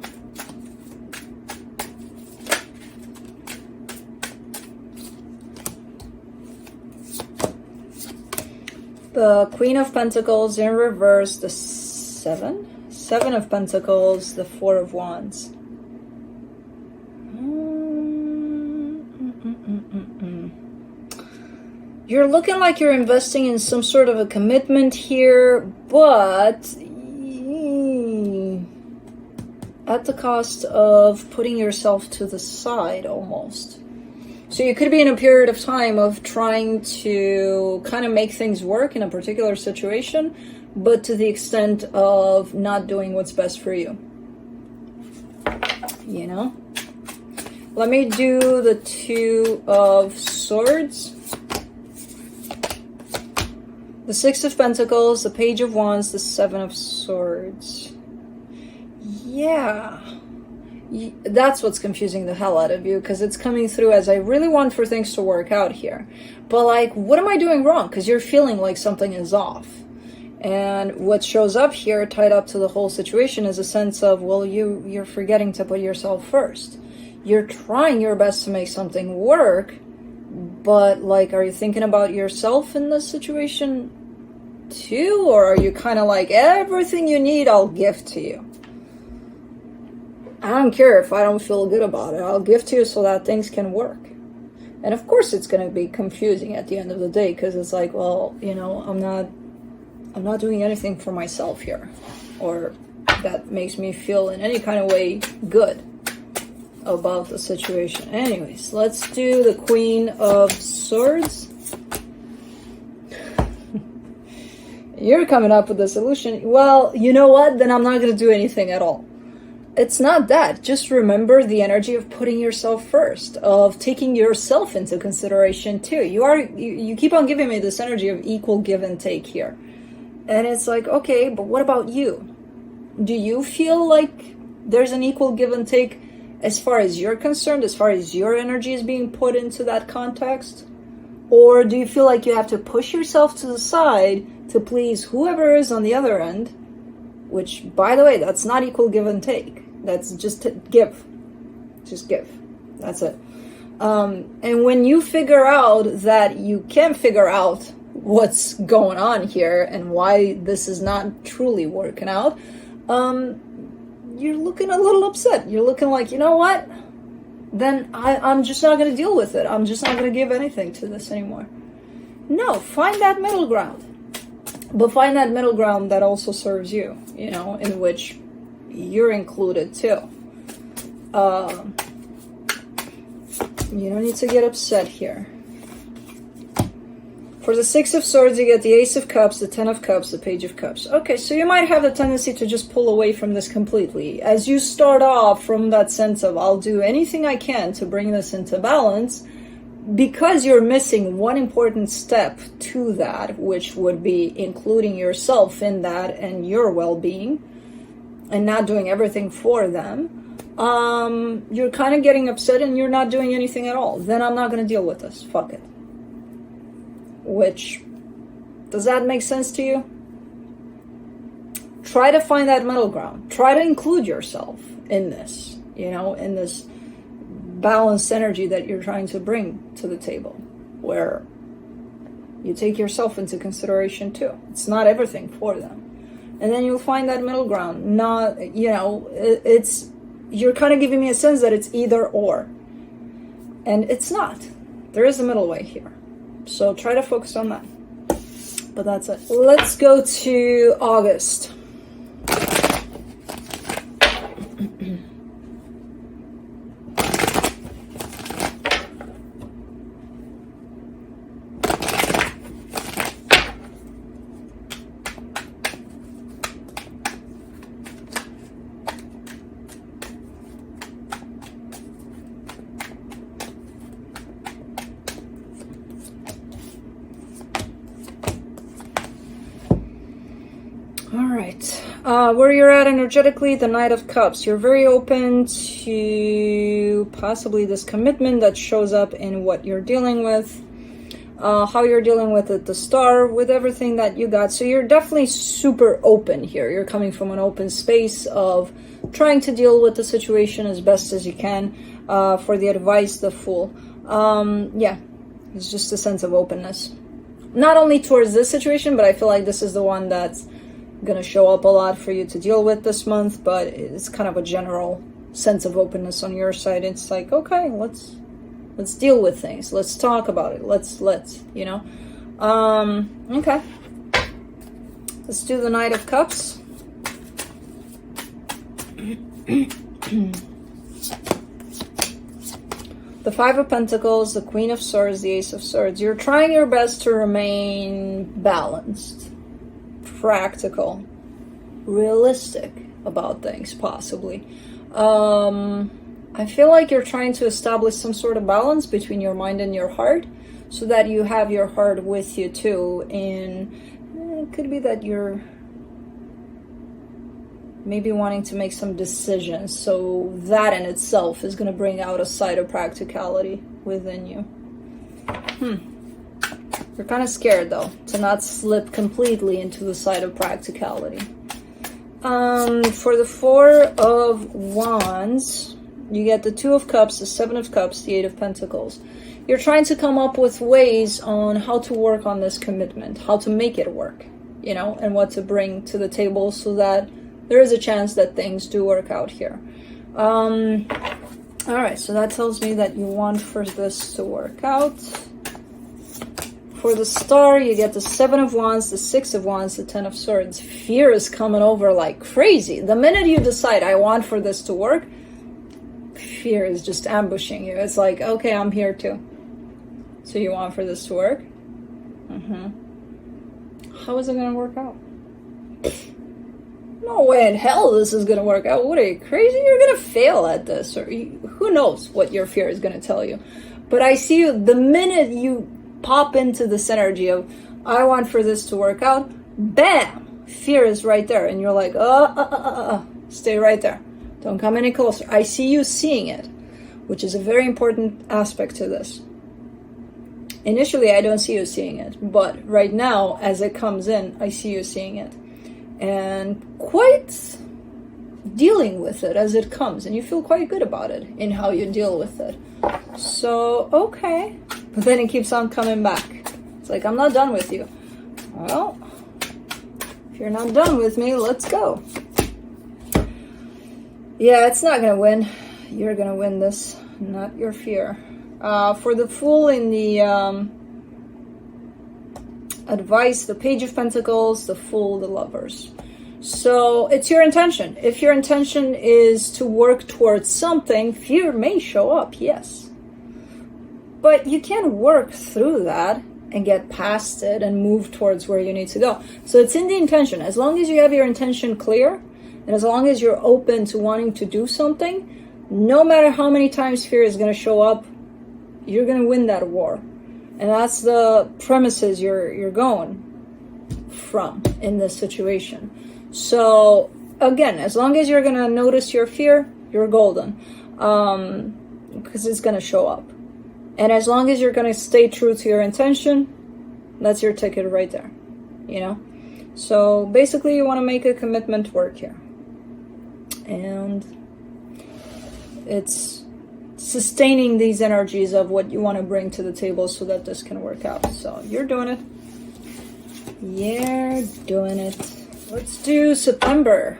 The Queen of Pentacles in reverse, the Seven of Pentacles, the Four of Wands. You're looking like you're investing in some sort of a commitment here, but at the cost of putting yourself to the side almost. So you could be in a period of time of trying to kind of make things work in a particular situation, but to the extent of not doing what's best for you. You know? Let me do the Two of Swords. The Six of Pentacles, the Page of Wands, the Seven of Swords. Yeah. That's what's confusing the hell out of you, because it's coming through as I really want for things to work out here. But like, what am I doing wrong? Because you're feeling like something is off. And what shows up here, tied up to the whole situation, is a sense of, well, you're forgetting to put yourself first. You're trying your best to make something work, but like, are you thinking about yourself in this situation too? Or are you kind of like, everything you need, I'll give to you? I don't care if I don't feel good about it. I'll give to you so that things can work. And of course it's going to be confusing at the end of the day, because it's like, well, you know, I'm not doing anything for myself here, or that makes me feel in any kind of way good about the situation. Anyways, let's do the Queen of Swords. You're coming up with a solution. Well, you know what? Then I'm not going to do anything at all. It's not that. Just remember the energy of putting yourself first, of taking yourself into consideration too. You keep on giving me this energy of equal give and take here. And it's like, okay, but what about you? Do you feel like there's an equal give and take as far as you're concerned, as far as your energy is being put into that context? Or do you feel like you have to push yourself to the side to please whoever is on the other end? Which, by the way, that's not equal give and take. That's just give. Just give. That's it. And when you figure out that you can figure out what's going on here and why this is not truly working out, you're looking a little upset. You're looking like, you know what? Then I'm just not going to deal with it. I'm just not going to give anything to this anymore. No, find that middle ground. But find that middle ground that also serves you, you know, in which you're included too. You don't need to get upset here. For the Six of Swords, you get the Ace of Cups, the Ten of Cups, the Page of Cups. Okay, so you might have the tendency to just pull away from this completely. As you start off from that sense of, I'll do anything I can to bring this into balance, because you're missing one important step to that, which would be including yourself in that and your well-being, and not doing everything for them, you're kind of getting upset and you're not doing anything at all. Then I'm not going to deal with this. Fuck it. Which, does that make sense to you? Try to find that middle ground. Try to include yourself in this, you know, in this balanced energy that you're trying to bring to the table, where you take yourself into consideration too. It's not everything for them. And then you'll find that middle ground. Not, you know, you're kind of giving me a sense that it's either or. And it's not. There is a middle way here. So try to focus on that. But that's it. Let's go to August. Where you're at energetically, the Knight of Cups. You're very open to possibly this commitment that shows up in what you're dealing with, how you're dealing with it, the Star, with everything that you got. So you're definitely super open here. You're coming from an open space of trying to deal with the situation as best as you can. For the advice, the Fool. Yeah, it's just a sense of openness. Not only towards this situation, but I feel like this is the one that's going to show up a lot for you to deal with this month, but it's kind of a general sense of openness on your side. It's like, okay, let's deal with things. Let's talk about it. Let's, you know. Okay. Let's do the Knight of Cups. The Five of Pentacles, the Queen of Swords, the Ace of Swords. You're trying your best to remain balanced, practical, realistic about things, possibly. I feel like you're trying to establish some sort of balance between your mind and your heart, so that you have your heart with you too. And it could be that you're maybe wanting to make some decisions, so that in itself is going to bring out a side of practicality within you. You're kind of scared though to not slip completely into the side of practicality. For the Four of Wands, you get the Two of Cups, the Seven of Cups, the Eight of Pentacles. You're trying to come up with ways on how to work on this commitment, how to make it work, you know, and what to bring to the table so that there is a chance that things do work out here. All right, so that tells me that you want for this to work out. For the Star, you get the Seven of Wands, the Six of Wands, the Ten of Swords. Fear is coming over like crazy. The minute you decide, I want for this to work, fear is just ambushing you. It's like, okay, I'm here too. So you want for this to work? How is it going to work out? No way in hell this is going to work out. What, are you crazy? You're going to fail at this. Or who knows what your fear is going to tell you. But I see you, the minute you pop into this energy of, I want for this to work out, bam, fear is right there. And you're like, stay right there. Don't come any closer. I see you seeing it, which is a very important aspect to this. Initially, I don't see you seeing it, but right now, as it comes in, I see you seeing it. And quite dealing with it as it comes. And you feel quite good about it in how you deal with it. So, okay. But then it keeps on coming back. It's like, I'm not done with you. Well, if you're not done with me, let's go. Yeah, it's not going to win. You're going to win this, not your fear. For the Fool in the advice, the Page of Pentacles, the Fool, the Lovers. So it's your intention. If your intention is to work towards something, fear may show up, yes. But you can work through that and get past it and move towards where you need to go. So it's in the intention. As long as you have your intention clear, and as long as you're open to wanting to do something, no matter how many times fear is going to show up, you're going to win that war. And that's the premises you're going from in this situation. So again, as long as you're going to notice your fear, you're golden. Because it's going to show up. And as long as you're going to stay true to your intention, that's your ticket right there. You know? So basically you want to make a commitment work here. And it's sustaining these energies of what you want to bring to the table so that this can work out. So you're doing it. You're doing it. Let's do September.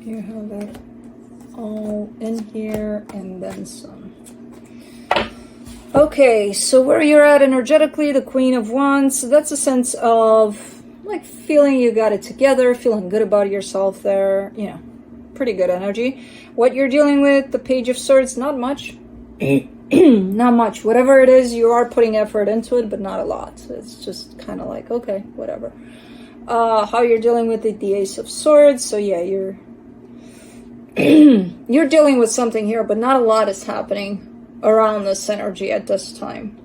You have that all in here and then some. Okay, so where you're at energetically, the Queen of Wands, so that's a sense of like feeling you got it together, feeling good about yourself there, you know, pretty good energy. What you're dealing with, the Page of Swords, not much. Not much. Whatever it is, you are putting effort into it, but not a lot. It's just kind of like, okay, whatever. How you're dealing with it, the Ace of Swords, so yeah, you're you're dealing with something here, but not a lot is happening around this energy at this time.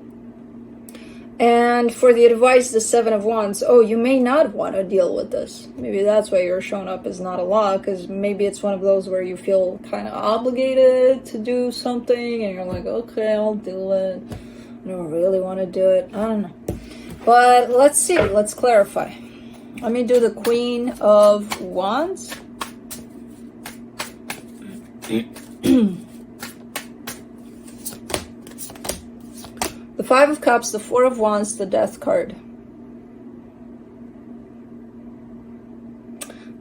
And for the advice, the Seven of Wands, oh, you may not want to deal with this. Maybe that's why you're showing up as not a lot, because maybe it's one of those where you feel kind of obligated to do something, and you're like, okay, I'll do it. I don't really want to do it. I don't know. But let's see. Let's clarify. Let me do the Queen of Wands. The Five of Cups, the Four of Wands, the Death card.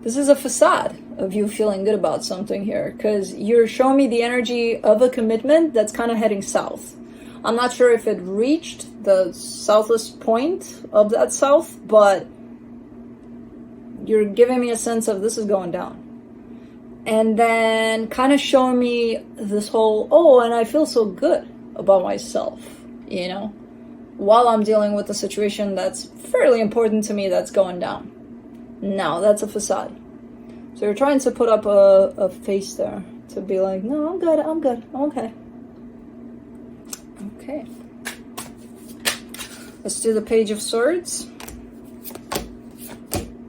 This is a facade of you feeling good about something here, because you're showing me the energy of a commitment that's kind of heading south. I'm not sure if it reached the southwest point of that south, but you're giving me a sense of this is going down. And then kind of showing me this whole, oh, and I feel so good about myself, you know, while I'm dealing with a situation that's fairly important to me that's going down. No, that's a facade. So you're trying to put up a face there to be like, no, I'm good, I'm okay. Okay. Let's do the Page of Swords.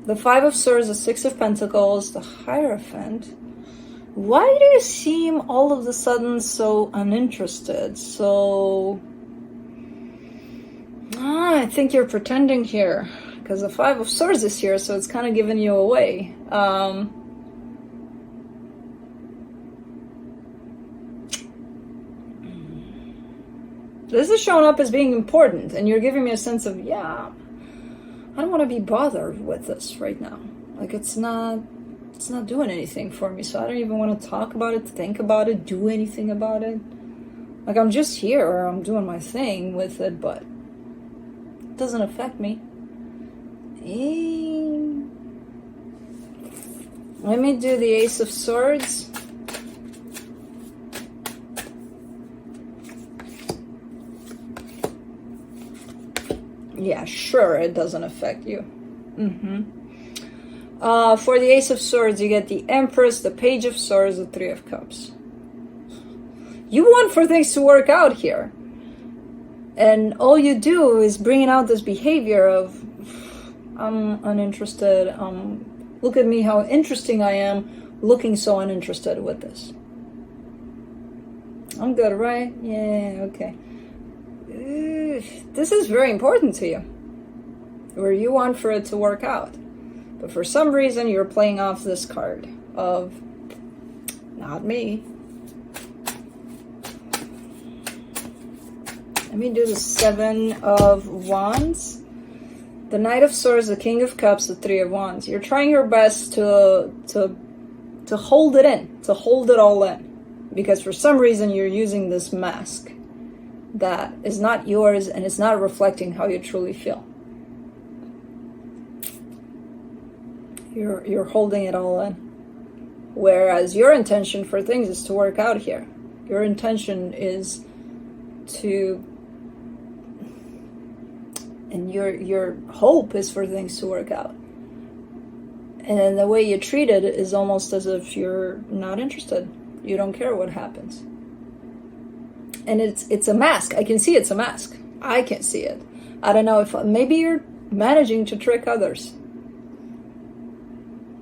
The Five of Swords, the Six of Pentacles, the Hierophant. Why do you seem all of a sudden so uninterested? So, I think you're pretending here, because the Five of Swords is here, so it's kind of giving you away. This is showing up as being important, and you're giving me a sense of, yeah, I don't want to be bothered with this right now. Like, it's not doing anything for me, so I don't even want to talk about it, think about it, do anything about it. Like, I'm just here, I'm doing my thing with it, but it doesn't affect me. Let me do the Ace of Swords. Yeah, sure, it doesn't affect you. For the Ace of Swords, you get the Empress, the Page of Swords, the Three of Cups. You want for things to work out here. And all you do is bringing out this behavior of, I'm uninterested, look at me, how interesting I am, looking so uninterested with this. I'm good, right? Yeah, okay. This is very important to you, where you want for it to work out. But for some reason, you're playing off this card of, not me. Let me do the Seven of Wands. The Knight of Swords, the King of Cups, the Three of Wands. You're trying your best to hold it in, to hold it all in. Because for some reason, you're using this mask that is not yours and it's not reflecting how you truly feel. You're holding it all in. Whereas your intention for things is to work out here. Your intention is to, and your hope is for things to work out. And then the way you treat it is almost as if you're not interested. You don't care what happens. And it's a mask. I can see it's a mask. I can see it. I don't know if maybe you're managing to trick others.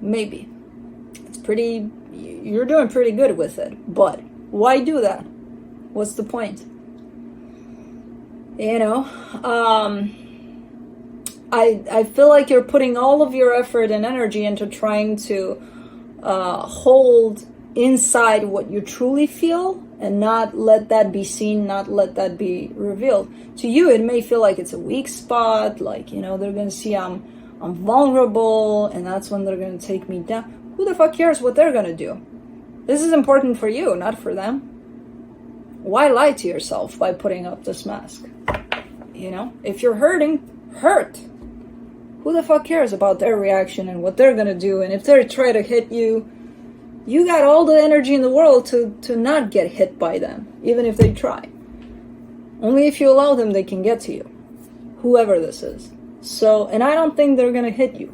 Maybe. It's pretty, you're doing pretty good with it. But why do that? What's the point? You know, I feel like you're putting all of your effort and energy into trying to hold inside what you truly feel and not let that be seen, not let that be revealed. To you, it may feel like it's a weak spot, like, you know, they're going to see I'm vulnerable, and that's when they're going to take me down. Who the fuck cares what they're going to do? This is important for you, not for them. Why lie to yourself by putting up this mask? You know, if you're hurting, hurt. Who the fuck cares about their reaction and what they're going to do? And if they try to hit you, you got all the energy in the world to not get hit by them, even if they try. Only if you allow them, they can get to you. Whoever this is. So, and I don't think they're going to hit you.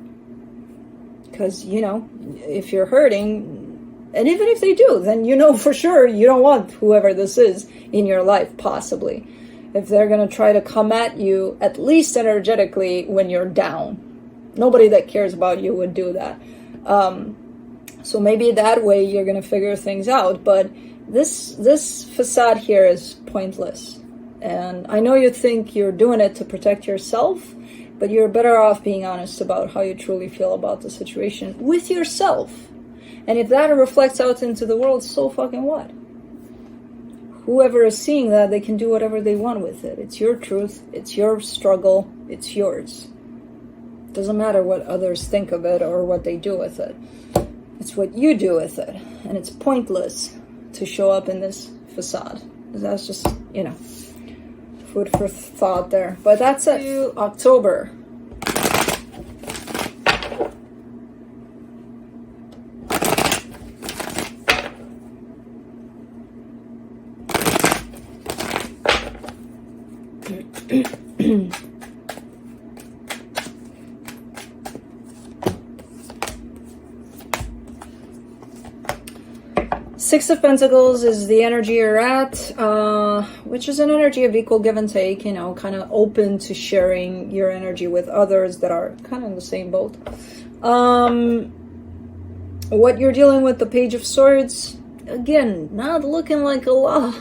Because, you know, if you're hurting, and even if they do, then you know for sure you don't want whoever this is in your life, possibly. If they're going to try to come at you, at least energetically, when you're down. Nobody that cares about you would do that. So maybe that way you're going to figure things out. But this facade here is pointless. And I know you think you're doing it to protect yourself, but you're better off being honest about how you truly feel about the situation with yourself. And if that reflects out into the world, so fucking what? Whoever is seeing that, they can do whatever they want with it. It's your truth. It's your struggle. It's yours. It doesn't matter what others think of it or what they do with it. It's what you do with it. And it's pointless to show up in this facade. That's just, you know. food for thought there. But that's it. October. Six of Pentacles is the energy you're at, which is an energy of equal give and take, you know, kind of open to sharing your energy with others that are kind of in the same boat. What you're dealing with, the Page of Swords, again, not looking like a lot,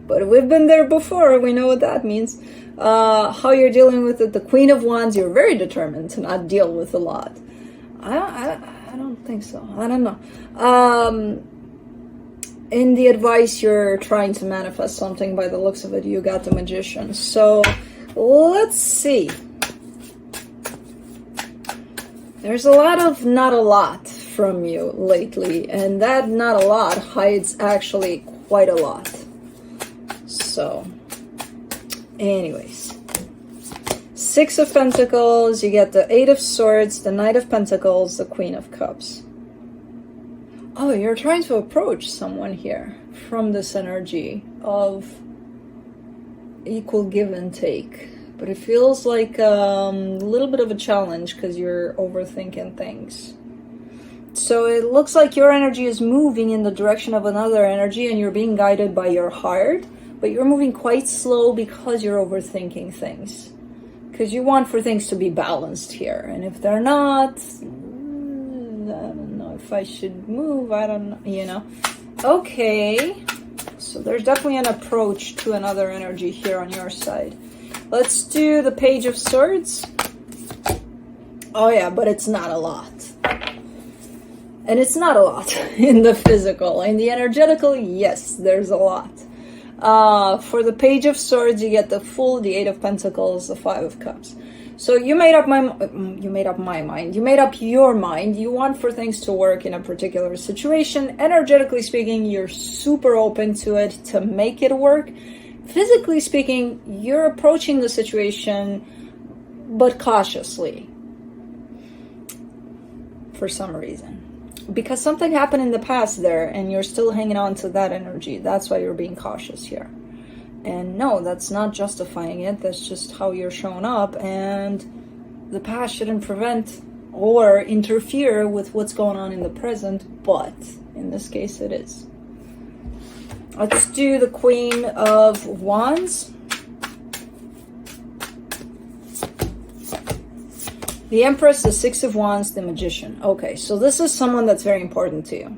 but we've been there before, we know what that means. How you're dealing with it, the Queen of Wands, you're very determined to not deal with a lot. I don't think so. I don't know. In the advice, you're trying to manifest something. By the looks of it, you got the Magician. So let's see. There's a lot of not a lot from you lately, and that not a lot hides actually quite a lot. So anyways, Six of Pentacles, you get the Eight of Swords, the Knight of Pentacles, the Queen of Cups. Oh, you're trying to approach someone here from this energy of equal give and take. But it feels like a little bit of a challenge because you're overthinking things. So it looks like your energy is moving in the direction of another energy and you're being guided by your heart. But you're moving quite slow because you're overthinking things. Because you want for things to be balanced here. And if they're not, I don't know if I should move, I don't know, you know. Okay, so there's definitely an approach to another energy here on your side. Let's do the Page of Swords. Oh yeah, but it's not a lot. And it's not a lot in the physical. In the energetical, yes, there's a lot. For the Page of Swords, you get the Fool, the Eight of Pentacles, the Five of Cups. So you made up my mind. You made up your mind. You want for things to work in a particular situation. Energetically speaking, you're super open to it to make it work. Physically speaking, you're approaching the situation, but cautiously. For some reason. Because something happened in the past there, and you're still hanging on to that energy. That's why you're being cautious here. And no, that's not justifying it. That's just how you're showing up. And the past shouldn't prevent or interfere with what's going on in the present. But in this case, it is. Let's do the Queen of Wands. The Empress, the Six of Wands, the Magician. Okay, so this is someone that's very important to you.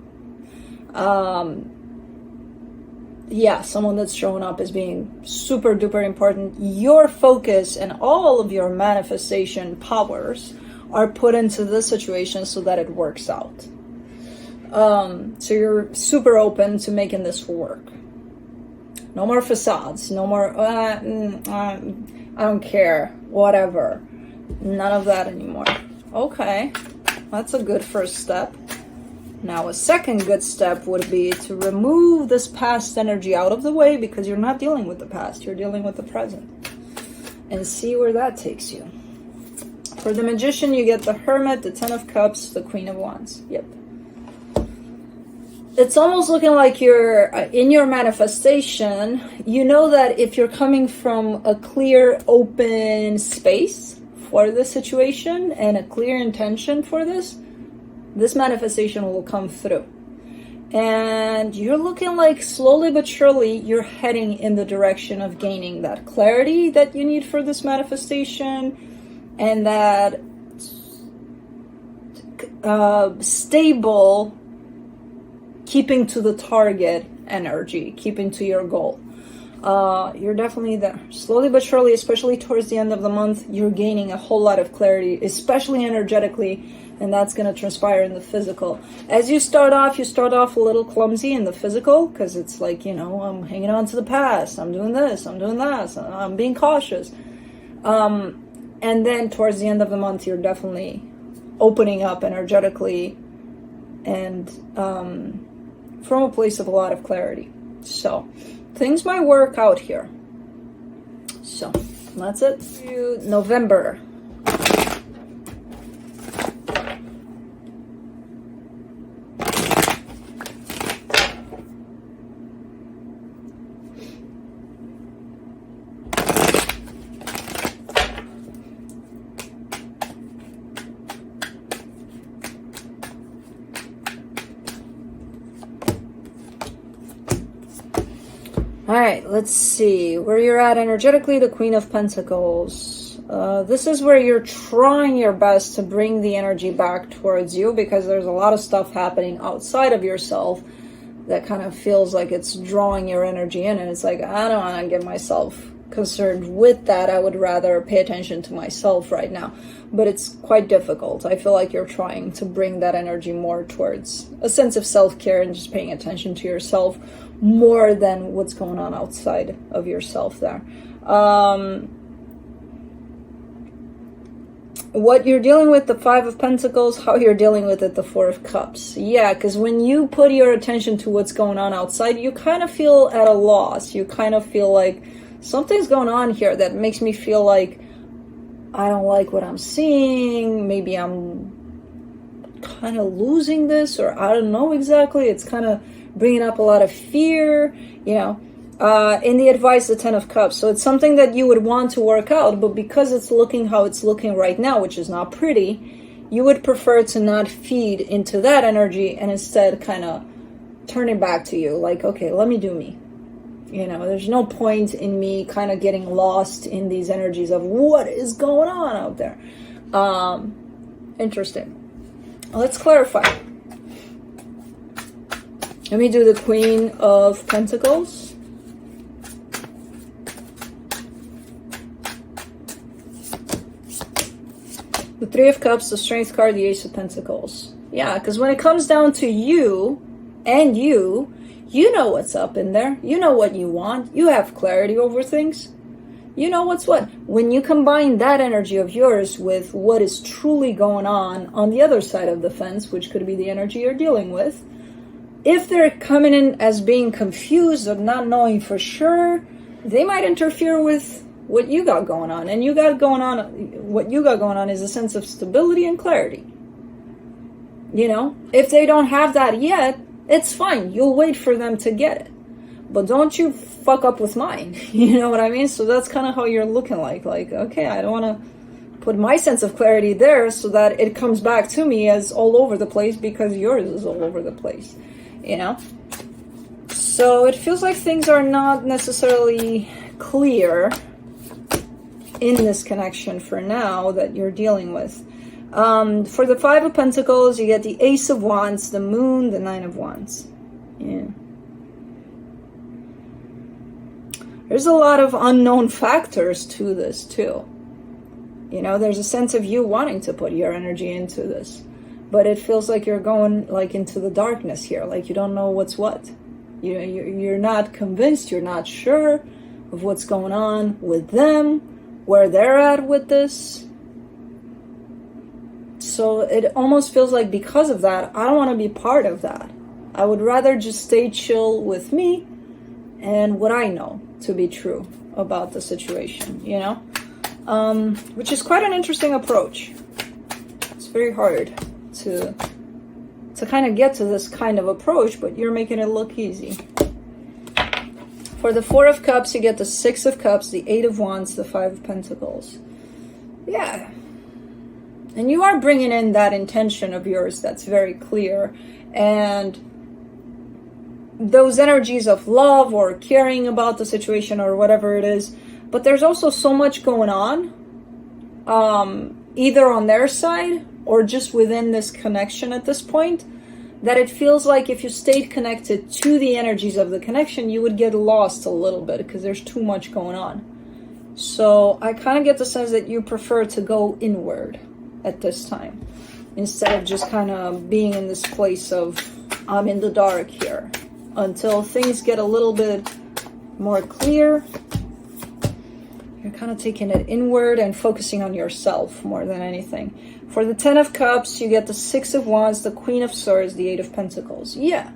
Yeah, someone that's showing up as being super duper important. Your focus and all of your manifestation powers are put into this situation so that it works out. So you're super open to making this work. No more facades. No more, I don't care. Whatever. None of that anymore. Okay, that's a good first step. Now a second good step would be to remove this past energy out of the way, because you're not dealing with the past, you're dealing with the present. And see where that takes you. For the Magician, you get the Hermit, the Ten of Cups, the Queen of Wands. Yep. It's almost looking like you're in your manifestation. You know that if you're coming from a clear, open space for the situation and a clear intention for this manifestation will come through. And you're looking like slowly but surely you're heading in the direction of gaining that clarity that you need for this manifestation, and that stable, keeping to the target energy, keeping to your goal. You're definitely there. Slowly but surely, especially towards the end of the month, you're gaining a whole lot of clarity, especially energetically, and that's going to transpire in the physical. As you start off a little clumsy in the physical, because it's like, you know, I'm hanging on to the past, I'm doing this, I'm doing that, I'm being cautious. And then towards the end of the month, you're definitely opening up energetically and from a place of a lot of clarity. So things might work out here. So that's it. November. All right, let's see where you're at energetically. The Queen of Pentacles. This is where you're trying your best to bring the energy back towards you, because there's a lot of stuff happening outside of yourself that kind of feels like it's drawing your energy in. And it's like, I don't want to get myself concerned with that. I would rather pay attention to myself right now. But it's quite difficult. I feel like you're trying to bring that energy more towards a sense of self-care and just paying attention to yourself more than what's going on outside of yourself there. What you're dealing with, the Five of Pentacles, how you're dealing with it, the Four of Cups. Yeah, because when you put your attention to what's going on outside, you kind of feel at a loss. You kind of feel like something's going on here that makes me feel like I don't like what I'm seeing. Maybe I'm kind of losing this, or I don't know exactly. It's kind of bringing up a lot of fear, you know. In the advice, the Ten of Cups. So it's something that you would want to work out, but because it's looking how it's looking right now, which is not pretty, you would prefer to not feed into that energy and instead kind of turn it back to you. Like, okay, let me do me. You know, there's no point in me kind of getting lost in these energies of what is going on out there. Interesting. Let's clarify. Let me do the Queen of Pentacles. The Three of Cups, the Strength card, the Ace of Pentacles. Yeah, because when it comes down to you and you know what's up in there. You know what you want. You have clarity over things. You know what's what. When you combine that energy of yours with what is truly going on the other side of the fence, which could be the energy you're dealing with, if they're coming in as being confused or not knowing for sure, they might interfere with what you got going on. And what you got going on is a sense of stability and clarity. You know, if they don't have that yet, it's fine. You'll wait for them to get it. But don't you fuck up with mine. You know what I mean? So that's kind of how you're looking like, okay, I don't want to put my sense of clarity there so that it comes back to me as all over the place because yours is all over the place. You know? So it feels like things are not necessarily clear in this connection for now that you're dealing with. For the Five of Pentacles, you get the Ace of Wands, the Moon, the Nine of Wands. Yeah. There's a lot of unknown factors to this too. You know, there's a sense of you wanting to put your energy into this, but it feels like you're going like into the darkness here, like you don't know what's what. You're not convinced, you're not sure of what's going on with them, where they're at with this. So it almost feels like because of that, I don't want to be part of that. I would rather just stay chill with me and what I know to be true about the situation, you know? Which is quite an interesting approach. It's very hard to kind of get to this kind of approach, but you're making it look easy. For the Four of Cups, you get the Six of Cups, the Eight of Wands, the Five of Pentacles. Yeah. And you are bringing in that intention of yours that's very clear. And those energies of love or caring about the situation or whatever it is. But there's also so much going on, either on their side or just within this connection at this point, that it feels like if you stayed connected to the energies of the connection, you would get lost a little bit because there's too much going on. So I kind of get the sense that you prefer to go inward at this time instead of just kind of being in this place of I'm in the dark here until things get a little bit more clear. You're kind of taking it inward and focusing on yourself more than anything. For the Ten of Cups, you get the Six of Wands, the Queen of Swords, the Eight of Pentacles. Yeah.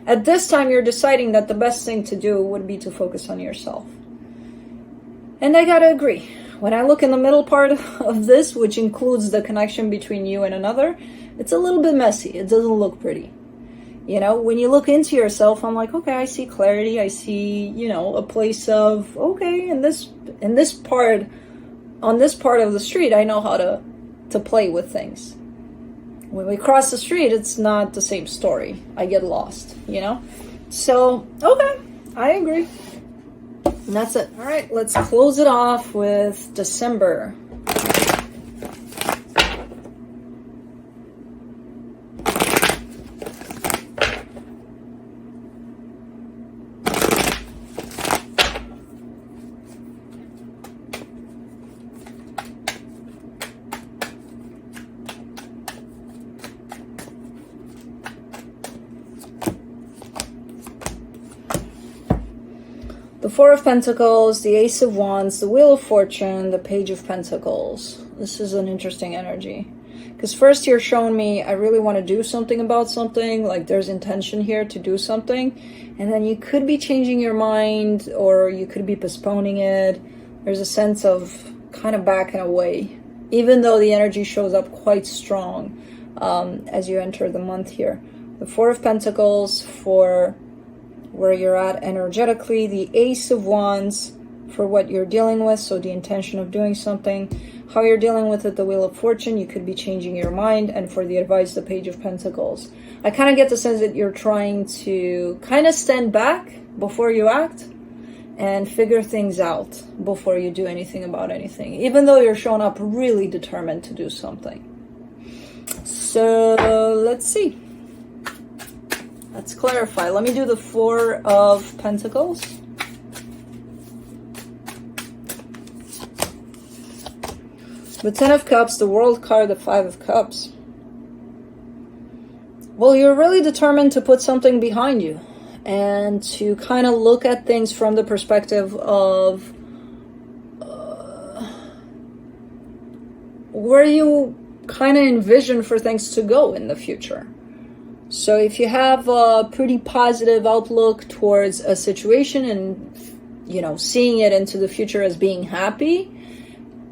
At this time, you're deciding that the best thing to do would be to focus on yourself. And I gotta agree. When I look in the middle part of this, which includes the connection between you and another, it's a little bit messy. It doesn't look pretty. You know, when you look into yourself, I'm like, okay, I see clarity. I see, you know, a place of, okay, in this part, on this part of the street, I know how to play with things. When we cross the street, it's not the same story. I get lost, you know? So, okay, I agree. And that's it. All right, let's close it off with December. The Four of Pentacles, the Ace of Wands, the Wheel of Fortune, the Page of Pentacles. This is an interesting energy. Because first you're showing me, I really want to do something about something, like there's intention here to do something. And then you could be changing your mind, or you could be postponing it. There's a sense of kind of backing away, even though the energy shows up quite strong as you enter the month here. The Four of Pentacles for where you're at energetically, the Ace of Wands for what you're dealing with, so the intention of doing something, how you're dealing with it, the Wheel of Fortune, you could be changing your mind, and for the advice, the Page of Pentacles. I kind of get the sense that you're trying to kind of stand back before you act and figure things out before you do anything about anything, even though you're showing up really determined to do something. So let's see. Let's clarify. Let me do the Four of Pentacles. The Ten of Cups, the World card, the Five of Cups. Well, you're really determined to put something behind you and to kind of look at things from the perspective of where you kind of envision for things to go in the future. So if you have a pretty positive outlook towards a situation and, you know, seeing it into the future as being happy,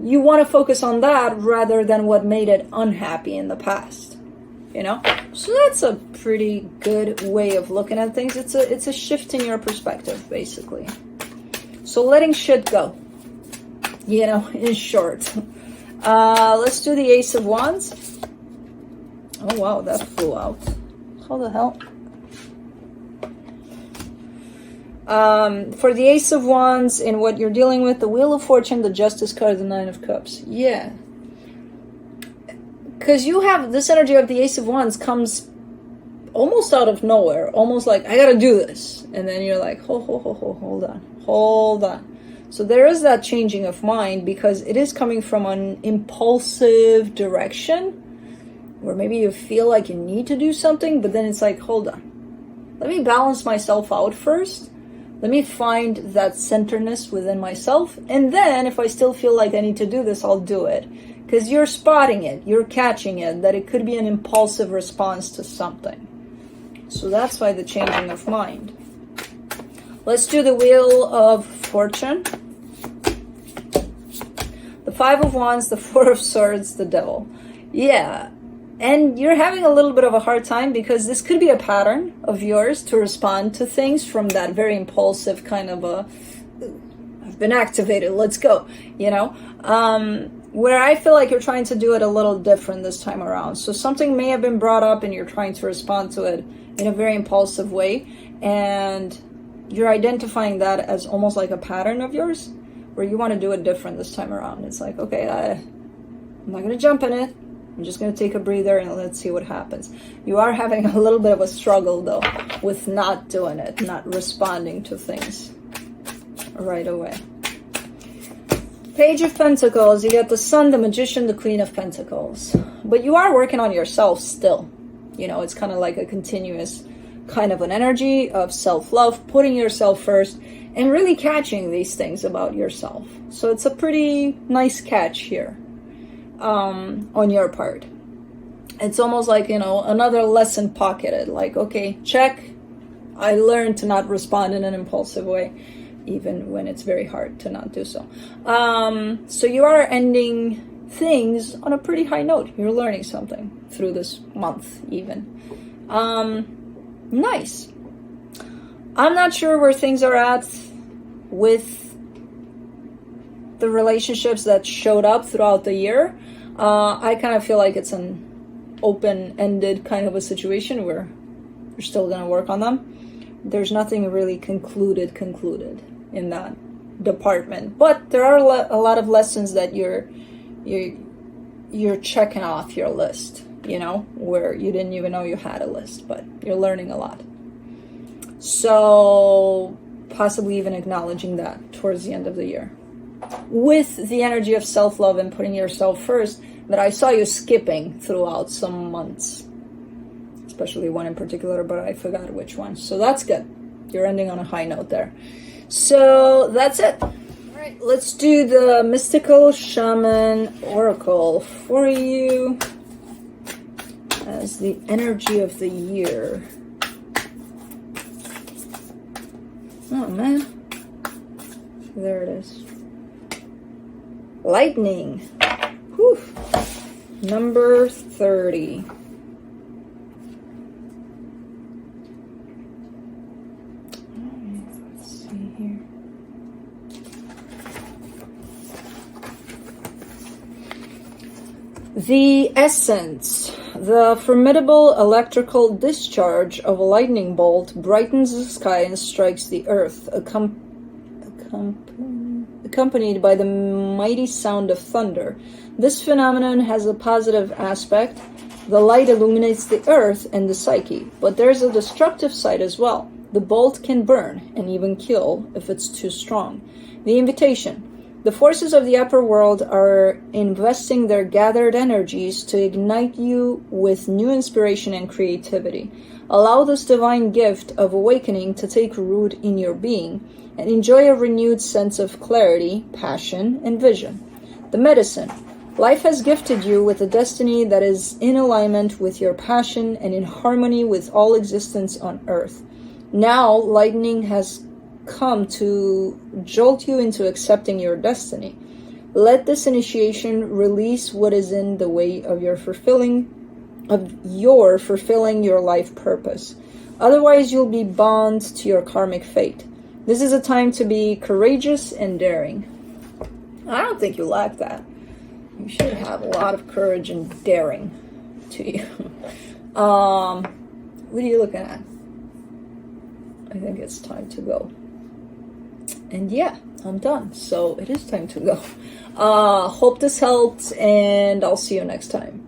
you want to focus on that rather than what made it unhappy in the past, you know? So that's a pretty good way of looking at things. It's a shift in your perspective, basically. So letting shit go, you know, in short. Let's do the Ace of Wands. Oh, wow, that flew out. How the hell? For the Ace of Wands, in what you're dealing with, the Wheel of Fortune, the Justice card, the Nine of Cups. Yeah. Because you have this energy of the Ace of Wands comes almost out of nowhere. Almost like, I gotta do this. And then you're like, hold on. So there is that changing of mind, because it is coming from an impulsive direction, where maybe you feel like you need to do something, but then it's like, hold on. Let me balance myself out first. Let me find that centeredness within myself. And then if I still feel like I need to do this, I'll do it. Because you're spotting it, you're catching it, that it could be an impulsive response to something. So that's why the changing of mind. Let's do the Wheel of Fortune. The Five of Wands, the Four of Swords, the Devil. Yeah. And you're having a little bit of a hard time, because this could be a pattern of yours to respond to things from that very impulsive kind of a, I've been activated, let's go, you know? Where I feel like you're trying to do it a little different this time around. So something may have been brought up and you're trying to respond to it in a very impulsive way. And you're identifying that as almost like a pattern of yours, where you want to do it different this time around. It's like, okay, I'm not going to jump in it. I'm just going to take a breather and let's see what happens. You are having a little bit of a struggle, though, with not doing it, not responding to things right away. Page of Pentacles, you get the Sun, the Magician, the Queen of Pentacles. But you are working on yourself still. You know, it's kind of like a continuous kind of an energy of self-love, putting yourself first, and really catching these things about yourself. So it's a pretty nice catch here. On your part. It's almost like, you know, another lesson pocketed. Like, okay, check. I learned to not respond in an impulsive way. even when it's very hard to not do so. So you are ending things on a pretty high note. You're learning something through this month even. Nice. I'm not sure where things are at with the relationships that showed up throughout the year. I kind of feel like it's an open-ended kind of a situation where you're still going to work on them. There's nothing really concluded in that department, but there are a lot of lessons that you're checking off your list, you know, where you didn't even know you had a list, but you're learning a lot. So possibly even acknowledging that towards the end of the year. With the energy of self-love and putting yourself first, that I saw you skipping throughout some months, especially one in particular, but I forgot which one. So that's good. You're ending on a high note there. So that's it. All right, let's do the Mystical Shaman Oracle for you as the energy of the year. Oh man, there it is. Lightning. Whew. Number 30. Let's see here. The essence. The formidable electrical discharge of a lightning bolt brightens the sky and strikes the earth, accompanied by the mighty sound of thunder. This phenomenon has a positive aspect. The light illuminates the earth and the psyche, but there's a destructive side as well. The bolt can burn and even kill if it's too strong. The invitation. The forces of the upper world are investing their gathered energies to ignite you with new inspiration and creativity. Allow this divine gift of awakening to take root in your being and enjoy a renewed sense of clarity, passion, and vision. The medicine. Life has gifted you with a destiny that is in alignment with your passion and in harmony with all existence on earth. Now, lightning has come to jolt you into accepting your destiny. Let this initiation release what is in the way of your fulfilling your life purpose. Otherwise, you'll be bound to your karmic fate. This is a time to be courageous and daring. I don't think you lack that. You should have a lot of courage and daring to you. What are you looking at? I think it's time to go. And yeah, I'm done. So it is time to go. Hope this helped, and I'll see you next time.